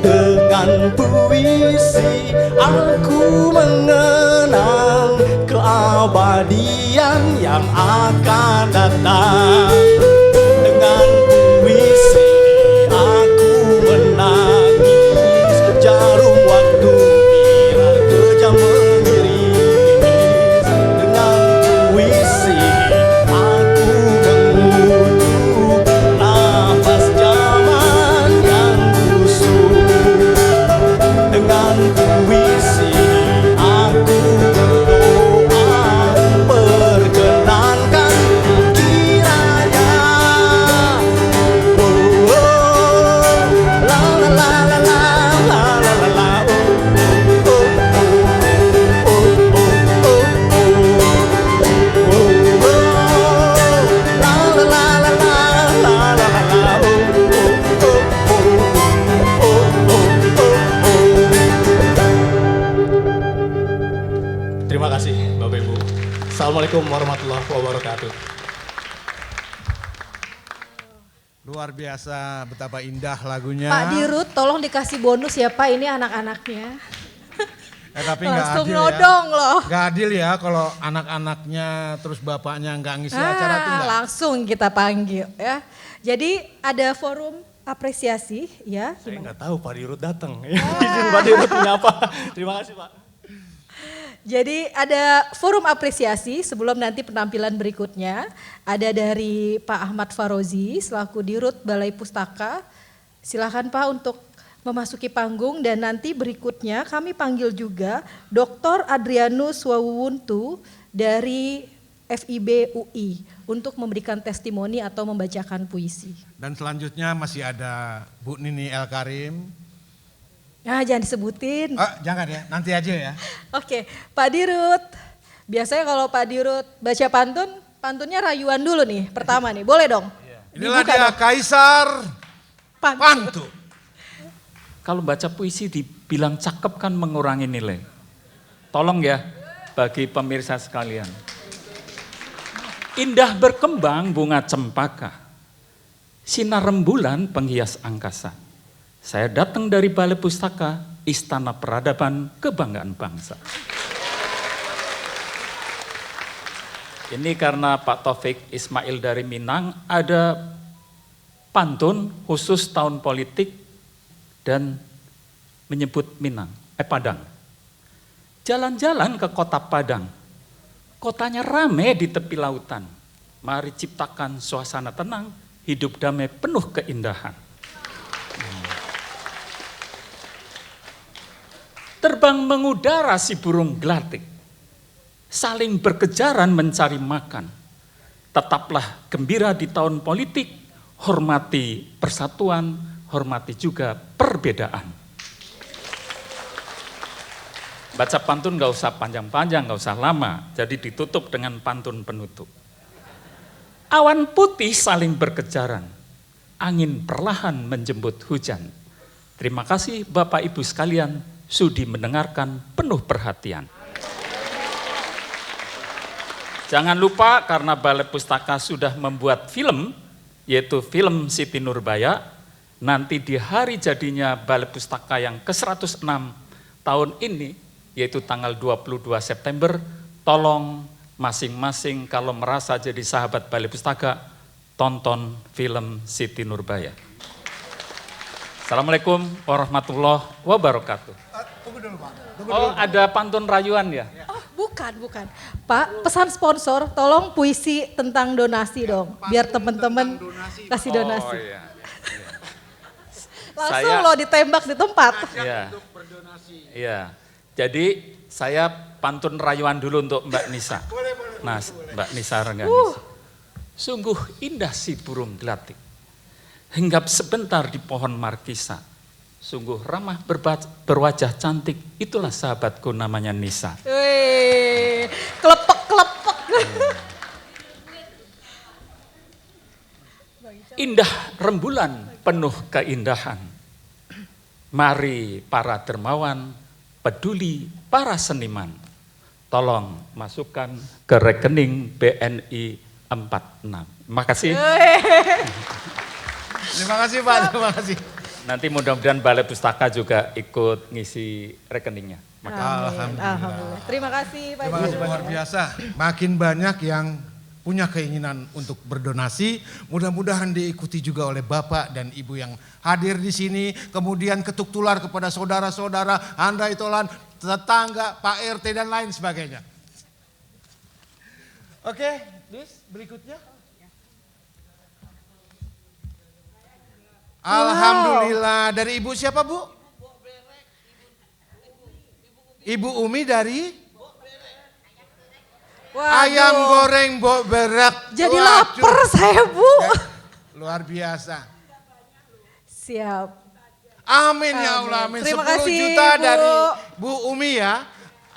Dengan puisi aku mengenang keabadian yang akan datang. Dengan puisi aku menangis jarum waktu bila kejam mengiris. Dengan puisi aku mengutuk nafas zaman yang busuk. Dengan puisi aku berdoa, perkenankan kiranya. Oh, oh, la la la la la la la la la. Oh, oh, oh, oh, oh, oh, oh, oh, la la la la la la la la la. Oh, oh, oh, oh, oh, oh. terima kasih Bapak Ibu. Assalamualaikum warahmatullahi wabarakatuh. Luar biasa, betapa indah lagunya. Pak Dirut, tolong dikasih bonus ya Pak, ini anak-anaknya. Tapi nggak Langsung adil nodong ya. loh. Nggak adil ya kalau anak-anaknya terus bapaknya nggak ngisi acara itu nggak. Langsung kita panggil ya. Jadi ada forum apresiasi ya. Saya nggak tahu Pak Dirut datang. Izin Pak Dirut menyapa. Terima kasih Pak. Jadi ada forum apresiasi sebelum nanti penampilan berikutnya. Ada dari Pak Ahmad Farozi selaku Dirut Balai Pustaka. Silakan Pak untuk memasuki panggung dan nanti berikutnya kami panggil juga Dr. Adrianus Wawuntu dari FIB UI untuk memberikan testimoni atau membacakan puisi. Dan selanjutnya masih ada Bu Nini El Karim. Nah, jangan disebutin. Jangan ya, nanti aja ya. Oke, Pak Dirut. Biasanya kalau Pak Dirut baca pantun, pantunnya rayuan dulu nih, pertama nih. Boleh dong? Inilah Dibuka dia dong. Kaisar Pantun. Kalau baca puisi dibilang cakep kan mengurangi nilai. Tolong ya bagi pemirsa sekalian. Indah berkembang bunga cempaka, sinar rembulan penghias angkasa. Saya datang dari Balai Pustaka, Istana Peradaban Kebanggaan Bangsa. Ini karena Pak Taufik Ismail dari Minang ada pantun khusus tahun politik dan menyebut Padang. Jalan-jalan ke kota Padang, kotanya rame di tepi lautan. Mari ciptakan suasana tenang, hidup damai penuh keindahan. Terbang mengudara si burung gelatik, saling berkejaran mencari makan. Tetaplah gembira di tahun politik, hormati persatuan, hormati juga perbedaan. Baca pantun gak usah panjang-panjang, gak usah lama, jadi ditutup dengan pantun penutup. Awan putih saling berkejaran, angin perlahan menjemput hujan. Terima kasih Bapak Ibu sekalian, sudi mendengarkan penuh perhatian. Jangan lupa karena Balai Pustaka sudah membuat film, yaitu film Siti Nurbaya, nanti di hari jadinya Balai Pustaka yang ke-106 tahun ini, yaitu tanggal 22 September, tolong masing-masing kalau merasa jadi sahabat Balai Pustaka, tonton film Siti Nurbaya. Assalamualaikum warahmatullahi wabarakatuh. Tunggu dulu Pak. Ada pantun rayuan ya? Oh, bukan. Pak, pesan sponsor, tolong puisi tentang donasi dong. Biar teman-teman kasih donasi. Oh iya. Langsung lo ditembak di tempat. Iya. Iya. Jadi saya pantun rayuan dulu untuk Mbak Nisa. Nah, Mbak Nisa Rengganis. Sungguh indah si burung gelatik. Hinggap sebentar di pohon markisa. Sungguh ramah berwajah cantik. Itulah sahabatku namanya Nisa. Wih, kelepek-kelepek. Indah rembulan penuh keindahan. Mari para dermawan, peduli para seniman. Tolong masukkan ke rekening BNI 46. Makasih. Terima kasih Pak, terima kasih. Nanti mudah-mudahan Balai Pustaka juga ikut ngisi rekeningnya. Alhamdulillah. Terima kasih Pak Terima kasih luar biasa. Makin banyak yang punya keinginan untuk berdonasi, mudah-mudahan diikuti juga oleh Bapak dan Ibu yang hadir di sini, kemudian ketuk tular kepada saudara-saudara, handai tolan, tetangga, Pak RT dan lain sebagainya. Oke, Dis, berikutnya. Alhamdulillah, dari Ibu siapa Bu? Ibu Umi dari? Waduh. Ayam goreng Mbok Berak. Jadi lapar saya Bu. Luar biasa. Siap. Amin ya Allah, amin. Terima 10 kasih, juta Bu. dari Bu Umi ya.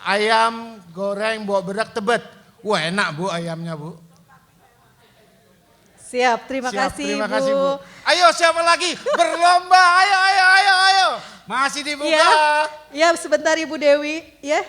Ayam goreng Mbok Berak Tebet. Wah enak Bu ayamnya Bu. Siap, terima Siap, kasih terima Bu. kasih Bu. Ayo siapa lagi? Berlomba, ayo. Masih dibuka. Iya, sebentar Ibu Dewi ya.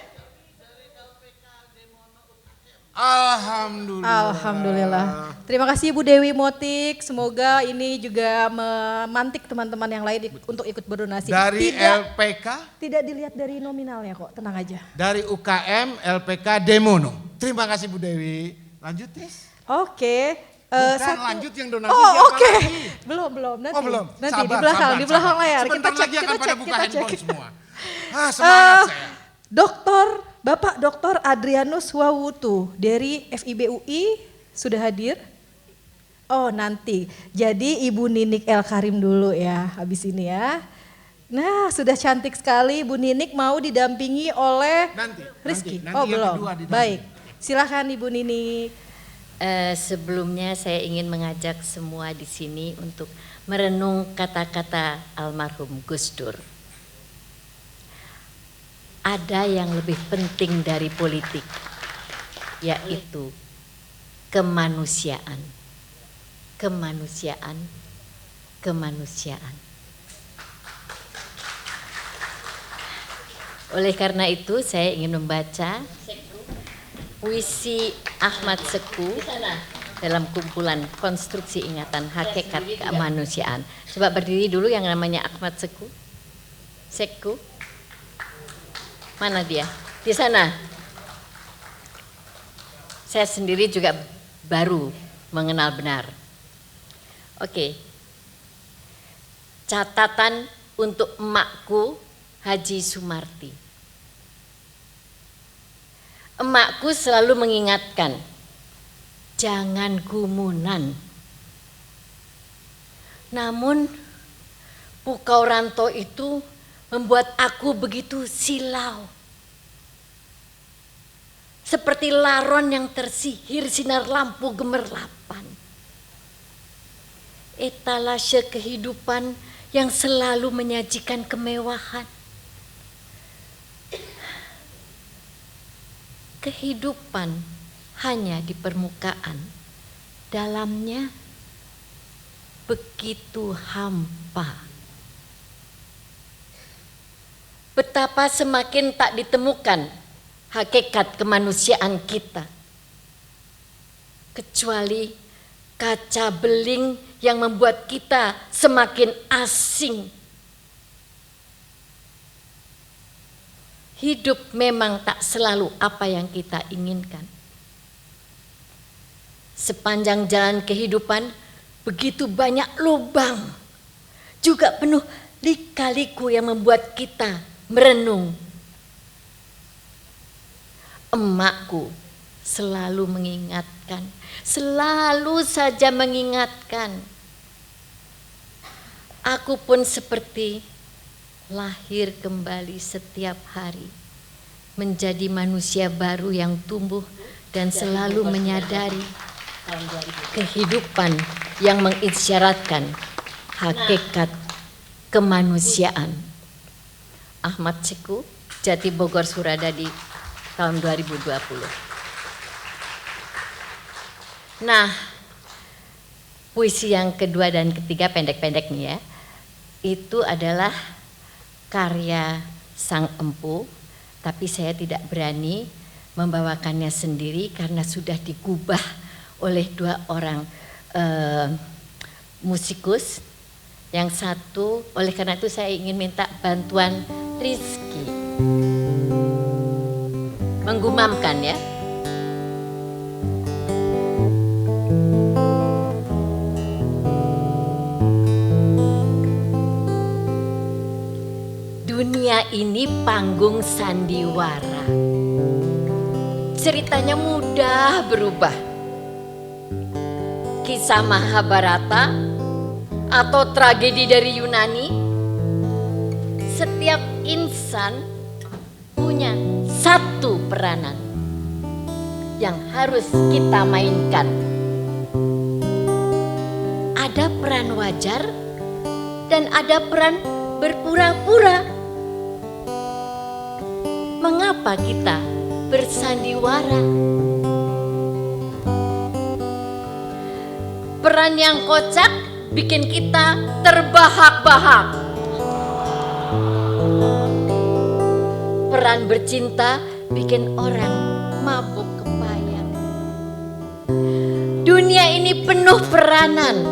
Alhamdulillah. Terima kasih Ibu Dewi Motik. Semoga ini juga memantik teman-teman yang lain untuk ikut berdonasi. Dari LPK? Tidak dilihat dari nominalnya kok, tenang aja. Dari UKM LPK Demono. Terima kasih Bu Dewi. Lanjut Tis. Oke. Bukan lanjut yang donasi Oh siapa oke. lagi? Belum nanti. Oh belum. Nanti Sabar, di belakang layar. Sebentar Kita cek, lagi akan pada buka handphone cek. semua. Semangat saya. Bapak Dr. Adrianus Wawutu dari FIB UI sudah hadir? Oh nanti, jadi Ibu Ninik El Karim dulu ya habis ini ya. Nah sudah cantik sekali Ibu Ninik mau didampingi oleh Rizky. Nanti Oh yang belum, kedua didampingi. baik silakan Ibu Ninik. Sebelumnya saya ingin mengajak semua di sini untuk merenung kata-kata almarhum Gus Dur. Ada yang lebih penting dari politik, yaitu kemanusiaan. Kemanusiaan, kemanusiaan. Oleh karena itu saya ingin membaca puisi Ahmad Seku dalam kumpulan Konstruksi Ingatan Hakikat Kemanusiaan. Coba berdiri dulu yang namanya Ahmad Seku. Seku. Mana dia? Di sana. Saya sendiri juga baru mengenal benar. Oke. Catatan untuk emakku Haji Sumarti. Emakku selalu mengingatkan, jangan gumunan. Namun Pukau Ranto itu membuat aku begitu silau. Seperti laron yang tersihir sinar lampu gemerlapan. Etalase kehidupan yang selalu menyajikan kemewahan. Kehidupan hanya di permukaan, dalamnya begitu hampa. Betapa semakin tak ditemukan hakikat kemanusiaan kita. Kecuali kaca beling yang membuat kita semakin asing. Hidup memang tak selalu apa yang kita inginkan. Sepanjang jalan kehidupan begitu banyak lubang, juga penuh lika-liku yang membuat kita merenung. Emakku selalu mengingatkan, selalu saja mengingatkan. Aku pun seperti lahir kembali setiap hari, menjadi manusia baru yang tumbuh dan selalu menyadari kehidupan yang mengisyaratkan hakikat kemanusiaan. Ahmad Seku, Jati Bogor, Suradadi, tahun 2020. Nah, puisi yang kedua dan ketiga pendek-pendek nih ya, itu adalah karya Sang Empu, tapi saya tidak berani membawakannya sendiri karena sudah digubah oleh dua orang musikus. Yang satu, oleh karena itu saya ingin minta bantuan Rizky. Menggumamkan ya. Dunia ini panggung sandiwara. Ceritanya mudah berubah. Kisah Mahabharata atau tragedi dari Yunani, setiap insan punya satu peranan yang harus kita mainkan. Ada peran wajar dan ada peran berpura-pura. Mengapa kita bersandiwara? Peran yang kocak bikin kita terbahak-bahak. Peran bercinta bikin orang mabuk kepayang. Dunia ini penuh peranan.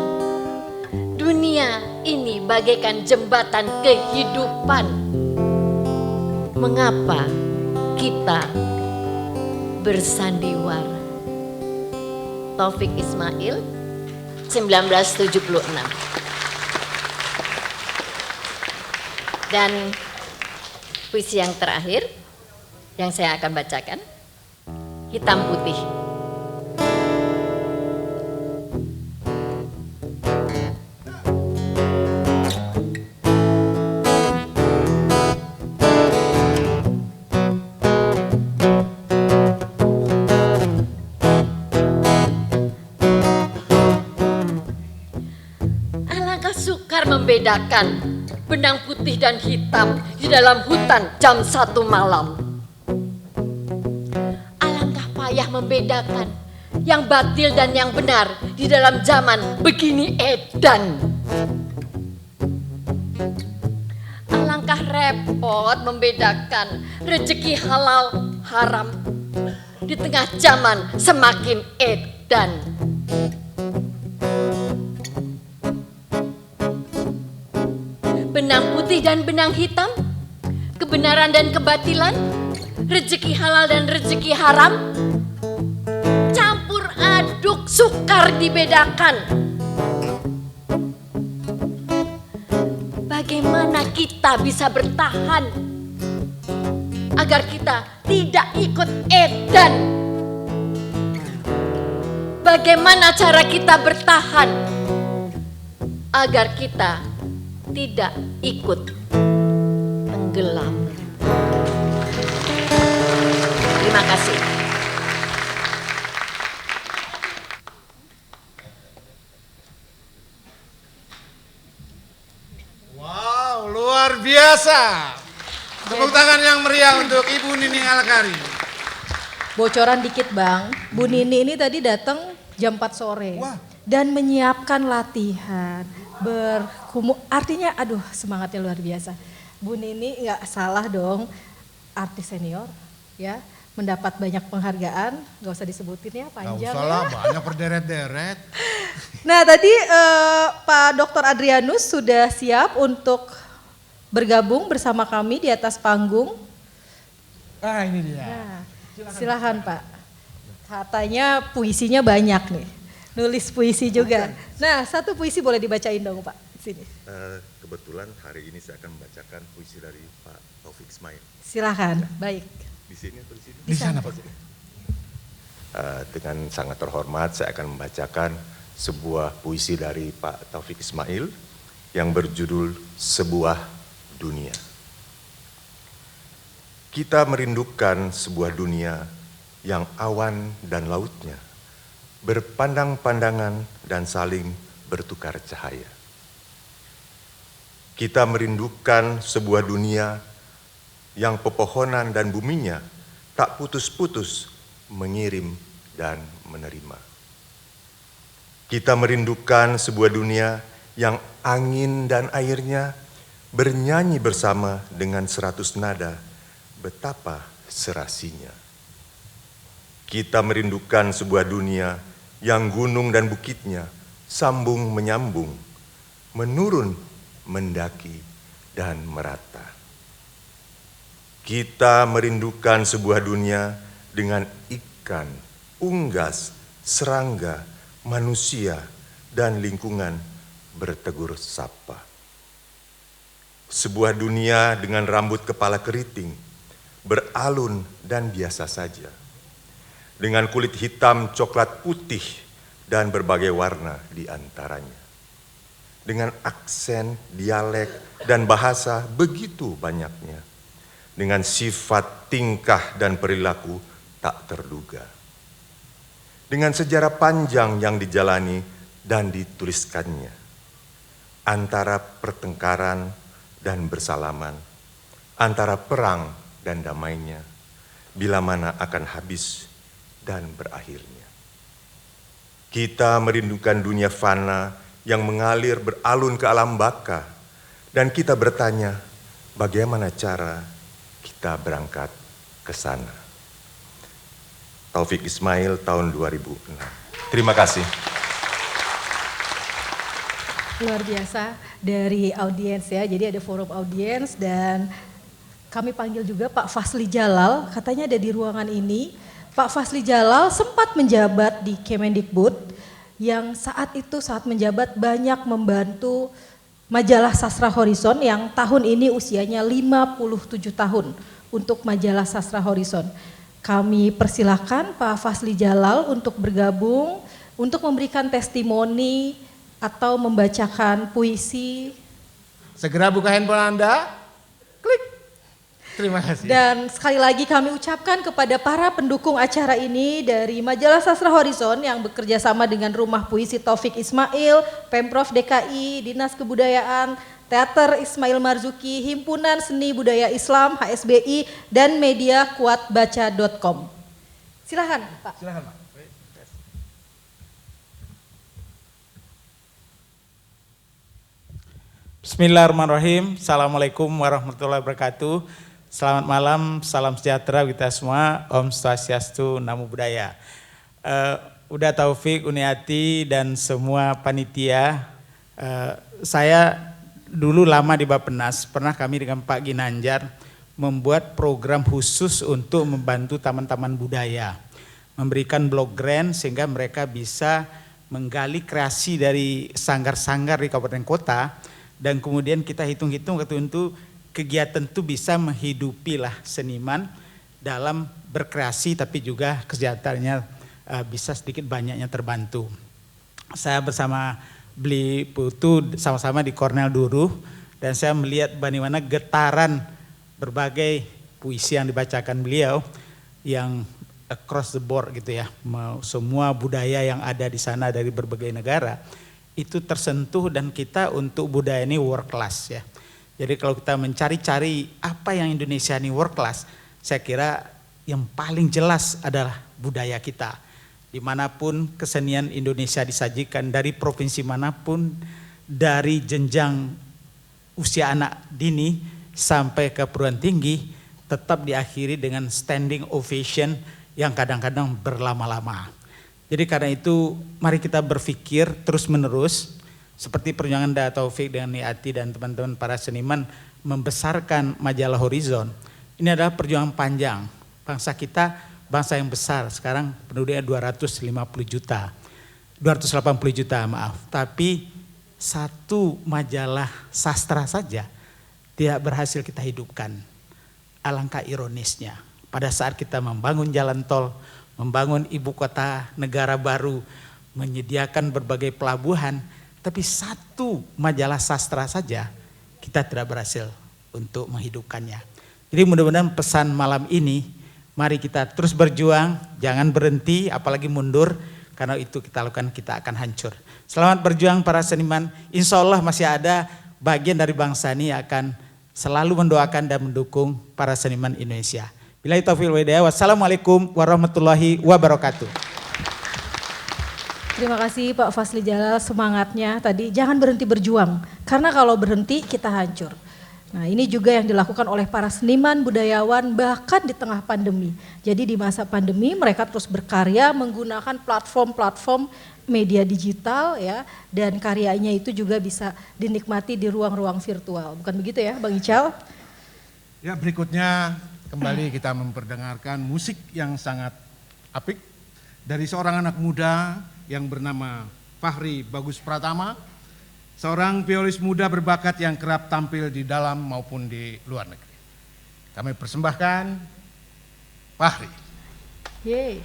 Dunia ini bagaikan jembatan kehidupan. Mengapa kita bersandiwara? Taufik Ismail, 1976. Dan puisi yang terakhir yang saya akan bacakan, Hitam Putih. Membedakan benang putih dan hitam di dalam hutan jam 1 malam. Alangkah payah membedakan yang batil dan yang benar di dalam zaman begini edan. Alangkah repot membedakan rezeki halal haram di tengah zaman semakin edan. Benang putih dan benang hitam, kebenaran dan kebatilan, rezeki halal dan rezeki haram, campur aduk sukar dibedakan. Bagaimana kita bisa bertahan agar kita tidak ikut edan? Bagaimana cara kita bertahan agar kita tidak ikut tenggelam? Terima kasih. Wow, luar biasa. Tepuk tangan yang meriah untuk Ibu Nining Alkari. Bocoran dikit Bang, Bu Nini ini tadi datang jam 4 sore. Dan menyiapkan latihan. Artinya aduh semangatnya luar biasa. Bu Nini nggak salah dong, artis senior ya, mendapat banyak penghargaan, nggak usah disebutin ya, panjang. Nggak usah lah, banyak berderet-deret. Nah tadi Pak Dr. Adrianus sudah siap untuk bergabung bersama kami di atas panggung. Ah ini dia. Nah, silakan Pak. Katanya puisinya banyak nih. Nulis puisi juga. Nah, satu puisi boleh dibacain dong Pak, sini. Kebetulan hari ini saya akan membacakan puisi dari Pak Taufik Ismail. Silakan, baik. Di sini atau di sini? Di sana Pak. Dengan sangat terhormat saya akan membacakan sebuah puisi dari Pak Taufik Ismail yang berjudul Sebuah Dunia. Kita merindukan sebuah dunia yang awan dan lautnya berpandang-pandangan dan saling bertukar cahaya. Kita merindukan sebuah dunia yang pepohonan dan buminya tak putus-putus mengirim dan menerima. Kita merindukan sebuah dunia yang angin dan airnya bernyanyi bersama dengan 100 nada, betapa serasinya. Kita merindukan sebuah dunia yang gunung dan bukitnya sambung menyambung, menurun, mendaki, dan merata. Kita merindukan sebuah dunia dengan ikan, unggas, serangga, manusia, dan lingkungan bertegur sapa. Sebuah dunia dengan rambut kepala keriting, beralun dan biasa saja. Dengan kulit hitam, coklat putih, dan berbagai warna di antaranya. Dengan aksen, dialek, dan bahasa begitu banyaknya. Dengan sifat, tingkah, dan perilaku tak terduga. Dengan sejarah panjang yang dijalani dan dituliskannya. Antara pertengkaran dan bersalaman, antara perang dan damainya, bila mana akan habis dan berakhirnya. Kita merindukan dunia fana yang mengalir beralun ke alam baka, dan kita bertanya, bagaimana cara kita berangkat ke sana. Taufik Ismail, tahun 2006. Terima kasih. Luar biasa dari audiens ya, jadi ada forum audiens dan kami panggil juga Pak Fasli Jalal, katanya ada di ruangan ini. Pak Fasli Jalal sempat menjabat di Kemendikbud yang saat menjabat banyak membantu majalah Sastra Horizon yang tahun ini usianya 57 tahun untuk majalah Sastra Horizon. Kami persilakan Pak Fasli Jalal untuk bergabung, untuk memberikan testimoni atau membacakan puisi. Segera buka handphone Anda, klik. Terima kasih. Dan sekali lagi kami ucapkan kepada para pendukung acara ini dari Majalah Sastra Horizon yang bekerja sama dengan Rumah Puisi Taufik Ismail, Pemprov DKI, Dinas Kebudayaan, Teater Ismail Marzuki, Himpunan Seni Budaya Islam, HSBI, dan media kuatbaca.com. Silakan Pak. Silakan Pak. Bismillahirrahmanirrahim. Assalamualaikum warahmatullahi wabarakatuh. Selamat malam, salam sejahtera kita semua. Om Swastiastu, Namo Buddhaya. Uda Taufik, Uniati, dan semua panitia. Saya dulu lama di Bappenas, pernah kami dengan Pak Ginanjar membuat program khusus untuk membantu taman-taman budaya. Memberikan blog grant sehingga mereka bisa menggali kreasi dari sanggar-sanggar di kabupaten kota. Dan kemudian kita hitung-hitung untuk kegiatan itu bisa menghidupilah seniman dalam berkreasi tapi juga kesejahteraannya bisa sedikit banyaknya terbantu. Saya bersama beli putu sama-sama di Cornell Duruh dan saya melihat bagaimana getaran berbagai puisi yang dibacakan beliau yang across the board gitu ya. Semua budaya yang ada di sana dari berbagai negara itu tersentuh dan kita untuk budaya ini world class ya. Jadi kalau kita mencari-cari apa yang Indonesia ini world class, saya kira yang paling jelas adalah budaya kita. Dimanapun kesenian Indonesia disajikan dari provinsi manapun, dari jenjang usia anak dini sampai ke perguruan tinggi, tetap diakhiri dengan standing ovation yang kadang-kadang berlama-lama. Jadi karena itu mari kita berpikir terus menerus seperti perjuangan Da Taufik dengan Niati dan teman-teman para seniman membesarkan majalah Horizon. Ini adalah perjuangan panjang. Bangsa kita bangsa yang besar, sekarang penduduknya 280 juta. 280 juta maaf. Tapi satu majalah sastra saja tidak berhasil kita hidupkan. Alangkah ironisnya pada saat kita membangun jalan tol, membangun ibu kota negara baru, menyediakan berbagai pelabuhan, Tapi satu majalah sastra saja kita tidak berhasil untuk menghidupkannya. Jadi mudah-mudahan pesan malam ini, mari kita terus berjuang, jangan berhenti apalagi mundur, karena itu kita lakukan kita akan hancur. Selamat berjuang para seniman, insya Allah masih ada bagian dari bangsa ini akan selalu mendoakan dan mendukung para seniman Indonesia. Billahi taufiq wal hidayah. Wassalamualaikum warahmatullahi wabarakatuh. Terima kasih Pak Fasli Jalal, semangatnya tadi, jangan berhenti berjuang, karena kalau berhenti kita hancur. Nah ini juga yang dilakukan oleh para seniman, budayawan, bahkan di tengah pandemi. Jadi di masa pandemi mereka terus berkarya menggunakan platform-platform media digital ya, dan karyanya itu juga bisa dinikmati di ruang-ruang virtual. Bukan begitu ya Bang Ical? Ya, berikutnya kembali kita memperdengarkan musik yang sangat apik dari seorang anak muda yang bernama Fahri Bagus Pratama, seorang violis muda berbakat yang kerap tampil di dalam maupun di luar negeri. Kami persembahkan Fahri. Yeay.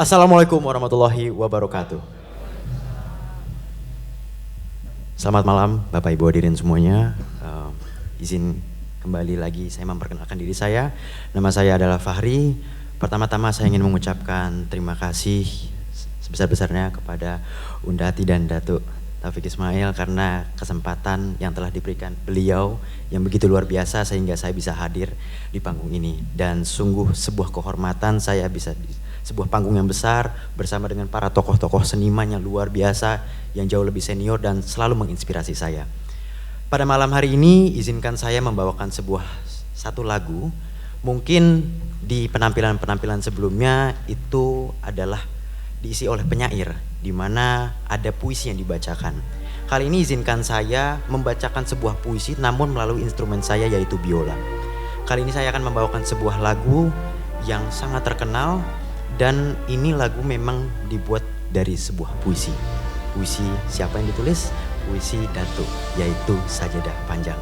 Assalamualaikum warahmatullahi wabarakatuh. Selamat malam Bapak Ibu hadirin semuanya. Izin kembali lagi saya memperkenalkan diri saya. Nama saya adalah Fahri. Pertama-tama saya ingin mengucapkan terima kasih sebesar-besarnya kepada Undati dan Datuk Taufik Ismail karena kesempatan yang telah diberikan beliau yang begitu luar biasa sehingga saya bisa hadir di panggung ini. Dan sungguh sebuah kehormatan saya bisa di sebuah panggung yang besar bersama dengan para tokoh-tokoh seniman yang luar biasa yang jauh lebih senior dan selalu menginspirasi saya. Pada malam hari ini izinkan saya membawakan satu lagu. Mungkin di penampilan-penampilan sebelumnya itu adalah diisi oleh penyair di mana ada puisi yang dibacakan. Kali ini izinkan saya membacakan sebuah puisi namun melalui instrumen saya yaitu biola. Kali ini saya akan membawakan sebuah lagu yang sangat terkenal. Dan ini lagu memang dibuat dari sebuah puisi. Puisi siapa yang ditulis? Puisi Datuk, yaitu Sajadah Panjang.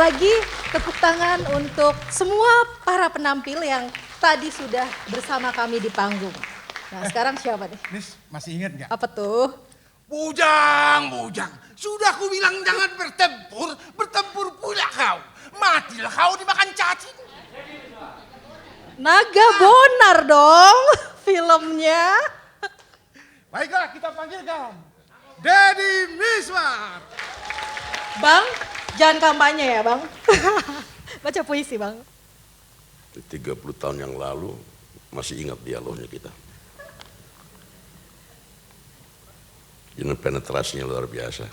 lagi tepuk tangan untuk semua para penampil yang tadi sudah bersama kami di panggung. Nah sekarang siapa nih? Nis, masih ingat nggak? Apa tuh? Bujang, bujang. Sudah ku bilang jangan bertempur, bertempur pula kau. Matilah kau dimakan cacing. Naga Bonar dong filmnya. Baiklah kita panggilkan Deddy Miswar. Bang, jangan kampanye ya bang. Baca puisi bang. 30 tahun yang lalu masih ingat dialognya kita. Ini penetrasinya luar biasa.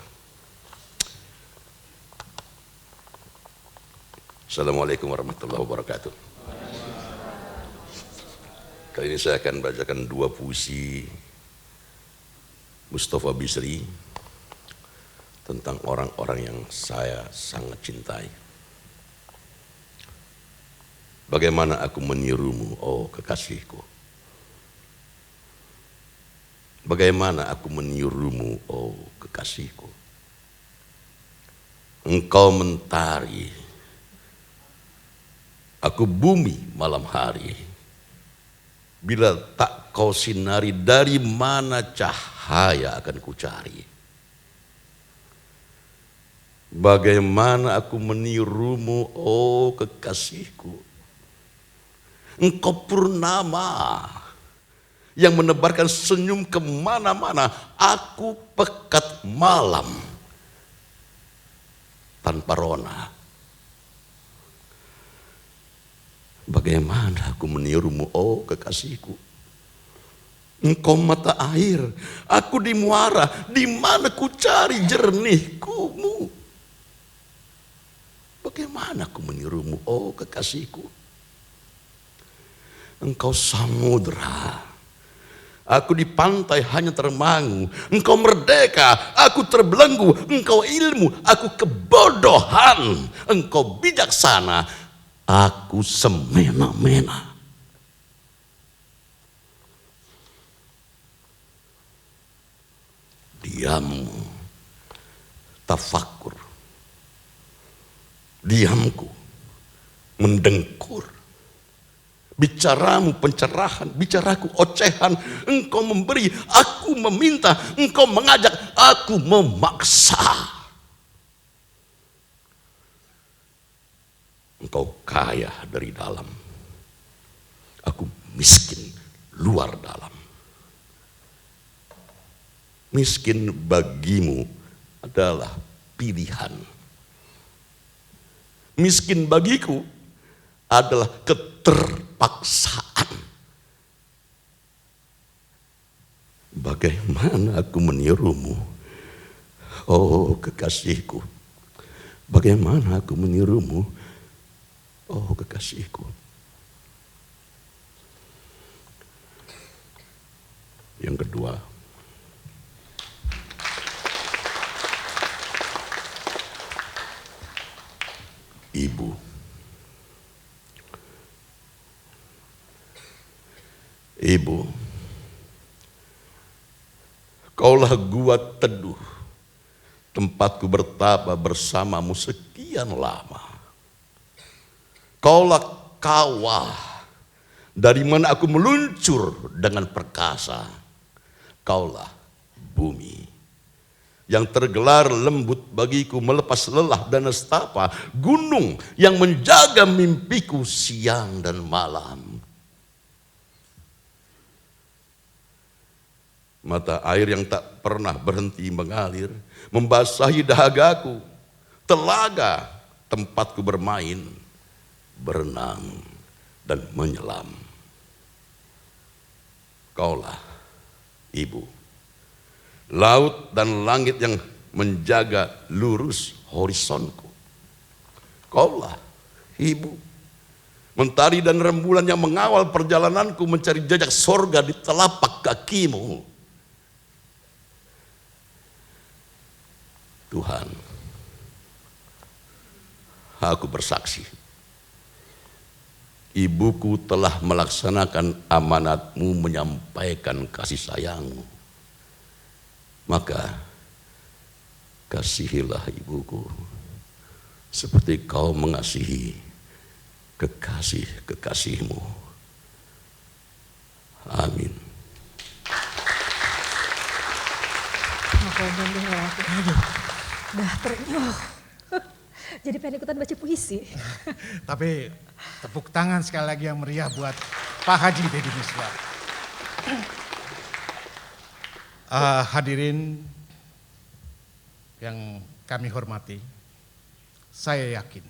Assalamualaikum warahmatullahi wabarakatuh. Kali ini saya akan bacakan 2 puisi Mustafa Bisri tentang orang-orang yang saya sangat cintai. Bagaimana aku menirumu, oh kekasihku. Bagaimana aku menirumu, oh kekasihku. Engkau mentari, aku bumi malam hari. Bila tak kau sinari, dari mana cahaya akan kucari. Bagaimana aku menirumu, oh kekasihku. Engkau purnama yang menebarkan senyum kemana-mana. Aku pekat malam tanpa rona. Bagaimana aku menirumu, oh kekasihku. Engkau mata air, aku di muara. Di mana ku cari jernihkumu. Bagaimana aku menirumu, oh kekasihku. Engkau samudra, aku di pantai hanya termangu. Engkau merdeka, aku terbelenggu. Engkau ilmu, aku kebodohan. Engkau bijaksana, aku semena-mena. Diammu tafakur, diamku mendengkur. Bicaramu pencerahan, bicaraku ocehan. Engkau memberi, aku meminta. Engkau mengajak, aku memaksa. Engkau kaya dari dalam, aku miskin luar dalam. Miskin bagimu adalah pilihan. Miskin bagiku adalah keterpaksaan. Bagaimana aku menirumu, oh kekasihku. Bagaimana aku menirumu, oh kekasihku. Yang kedua, ibu. Ibu, kaulah gua teduh, tempatku bertapa bersamamu sekian lama. Kaulah kawah, dari mana aku meluncur dengan perkasa. Kaulah bumi, yang tergelar lembut bagiku melepas lelah dan nestapa. Gunung yang menjaga mimpiku siang dan malam. Mata air yang tak pernah berhenti mengalir, membasahi dahagaku. Telaga tempatku bermain, berenang dan menyelam. Kaulah ibu, laut dan langit yang menjaga lurus horizonku. Kaulah ibu, mentari dan rembulan yang mengawal perjalananku mencari jejak sorga di telapak kakimu. Tuhan, aku bersaksi, ibuku telah melaksanakan amanatmu menyampaikan kasih sayangmu. Maka kasihilah ibuku, seperti kau mengasihi kekasih-kekasihmu. Amin. Jadi pengen ikutan baca puisi. Tapi tepuk tangan sekali lagi yang meriah buat Pak Haji Deddy Miswar. Hadirin yang kami hormati, saya yakin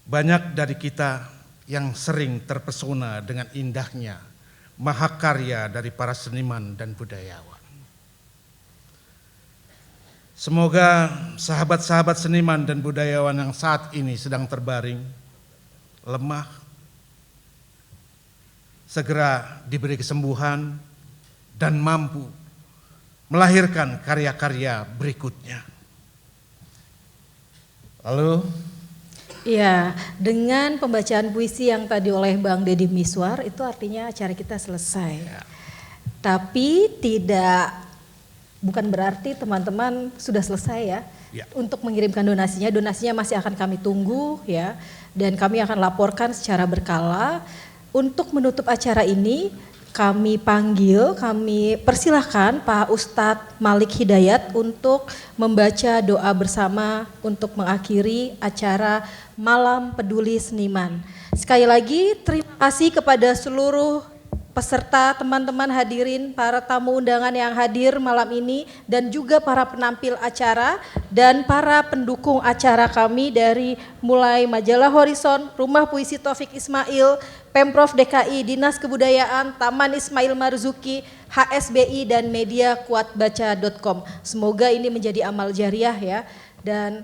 banyak dari kita yang sering terpesona dengan indahnya mahakarya dari para seniman dan budayawan. Semoga sahabat-sahabat seniman dan budayawan yang saat ini sedang terbaring, lemah, segera diberi kesembuhan dan mampu melahirkan karya-karya berikutnya. Lalu, ya, dengan pembacaan puisi yang tadi oleh Bang Deddy Miswar, itu artinya acara kita selesai. Ya. Tapi bukan berarti teman-teman sudah selesai ya. Untuk mengirimkan donasinya masih akan kami tunggu ya. Dan kami akan laporkan secara berkala. Untuk menutup acara ini, kami persilahkan Pak Ustadz Malik Hidayat untuk membaca doa bersama untuk mengakhiri acara Malam Peduli Seniman. Sekali lagi terima kasih kepada seluruh peserta, teman-teman hadirin, para tamu undangan yang hadir malam ini, dan juga para penampil acara dan para pendukung acara kami dari mulai Majalah Horizon, Rumah Puisi Taufik Ismail, Pemprov DKI, Dinas Kebudayaan, Taman Ismail Marzuki, HSBI, dan media kuatbaca.com. Semoga ini menjadi amal jariah ya. Dan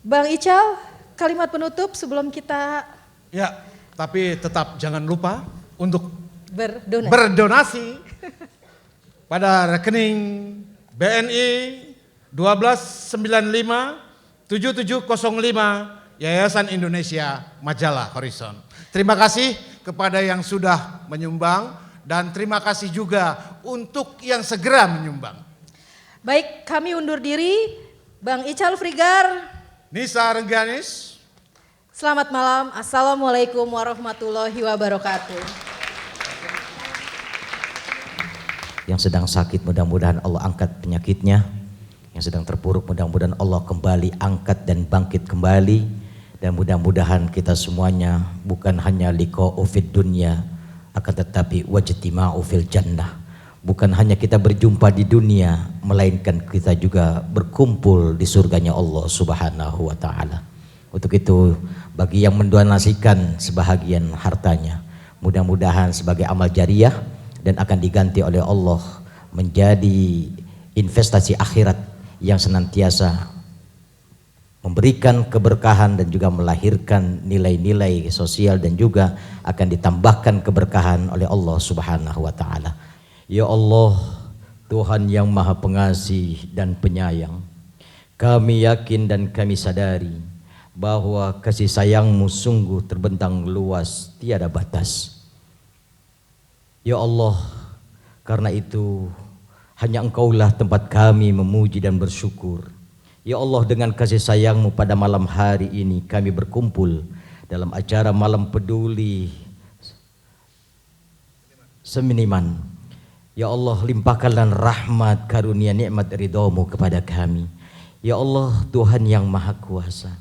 Bang Ical, kalimat penutup sebelum kita... Ya, tapi tetap jangan lupa untuk berdonasi pada rekening BNI 12957705 Yayasan Indonesia Majalah Horizon. Terima kasih kepada yang sudah menyumbang dan terima kasih juga untuk yang segera menyumbang. Baik, kami undur diri. Bang Ical Frigar, Nisa Rengganis. Selamat malam. Assalamualaikum warahmatullahi wabarakatuh. Yang sedang sakit mudah-mudahan Allah angkat penyakitnya. Yang sedang terpuruk mudah-mudahan Allah kembali angkat dan bangkit kembali. Dan mudah-mudahan kita semuanya bukan hanya liqa'u fid dunya, akan tetapi wajtima'u fil jannah. Bukan hanya kita berjumpa di dunia, melainkan kita juga berkumpul di surganya Allah Subhanahu wa ta'ala. Untuk itu bagi yang mendonasikan sebahagian hartanya, mudah-mudahan sebagai amal jariah dan akan diganti oleh Allah menjadi investasi akhirat yang senantiasa memberikan keberkahan dan juga melahirkan nilai-nilai sosial dan juga akan ditambahkan keberkahan oleh Allah Subhanahu wa ta'ala. Ya Allah, Tuhan yang Maha Pengasih dan Penyayang, kami yakin dan kami sadari bahwa kasih sayang-Mu sungguh terbentang luas tiada batas. Ya Allah, karena itu hanya Engkaulah tempat kami memuji dan bersyukur. Ya Allah, dengan kasih sayang-Mu pada malam hari ini kami berkumpul dalam acara Malam Peduli Seniman. Ya Allah, limpahkanlah rahmat, karunia, nikmat ridho-Mu kepada kami. Ya Allah, Tuhan yang Maha Kuasa,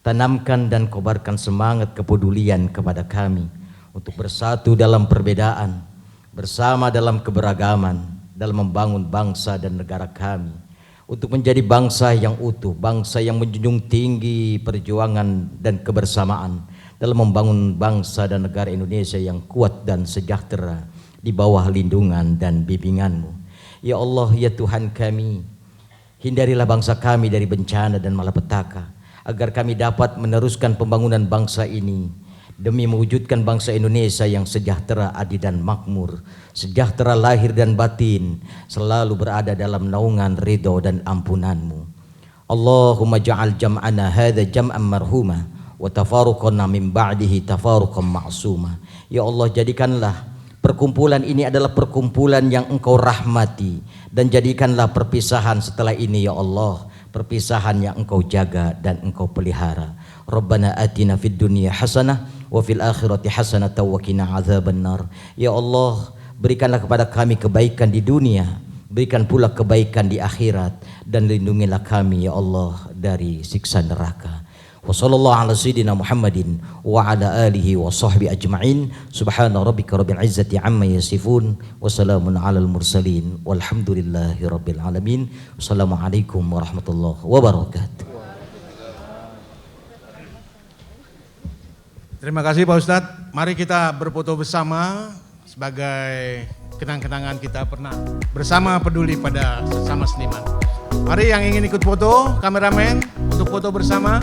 tanamkan dan kobarkan semangat kepedulian kepada kami untuk bersatu dalam perbedaan, bersama dalam keberagaman, dalam membangun bangsa dan negara kami, untuk menjadi bangsa yang utuh, bangsa yang menjunjung tinggi perjuangan dan kebersamaan dalam membangun bangsa dan negara Indonesia yang kuat dan sejahtera di bawah lindungan dan bimbingan-Mu. Ya Allah, ya Tuhan kami, hindarilah bangsa kami dari bencana dan malapetaka, agar kami dapat meneruskan pembangunan bangsa ini demi mewujudkan bangsa Indonesia yang sejahtera, adil dan makmur, sejahtera lahir dan batin, selalu berada dalam naungan ridho dan ampunan-Mu. Allahumma ja'al jam'ana hadha jam'an marhuma wa tafaruqana min ba'dihi tafaruqan ma'suma. Ya Allah, jadikanlah perkumpulan ini adalah perkumpulan yang Engkau rahmati, dan jadikanlah perpisahan setelah ini ya Allah perpisahan yang Engkau jaga dan Engkau pelihara. Rabbana atina fid dunya hasanah wa fil akhirati hasanah wa qina adzabannar. Ya Allah, berikanlah kepada kami kebaikan di dunia, berikan pula kebaikan di akhirat, dan lindungilah kami ya Allah dari siksa neraka. Wa sallallahu ala sayyidina Muhammadin wa ala alihi wa sahbihi ajma'in. Subhana rabbika rabbil izzati amma yasifun wa salamun alal mursalin walhamdulillahi rabbil alamin. Wassalamualaikum warahmatullahi wabarakatuh. Terima kasih Pak Ustadz. Mari kita berfoto bersama sebagai kenang-kenangan kita pernah bersama peduli pada sesama seniman. Mari yang ingin ikut foto, kameramen untuk foto bersama.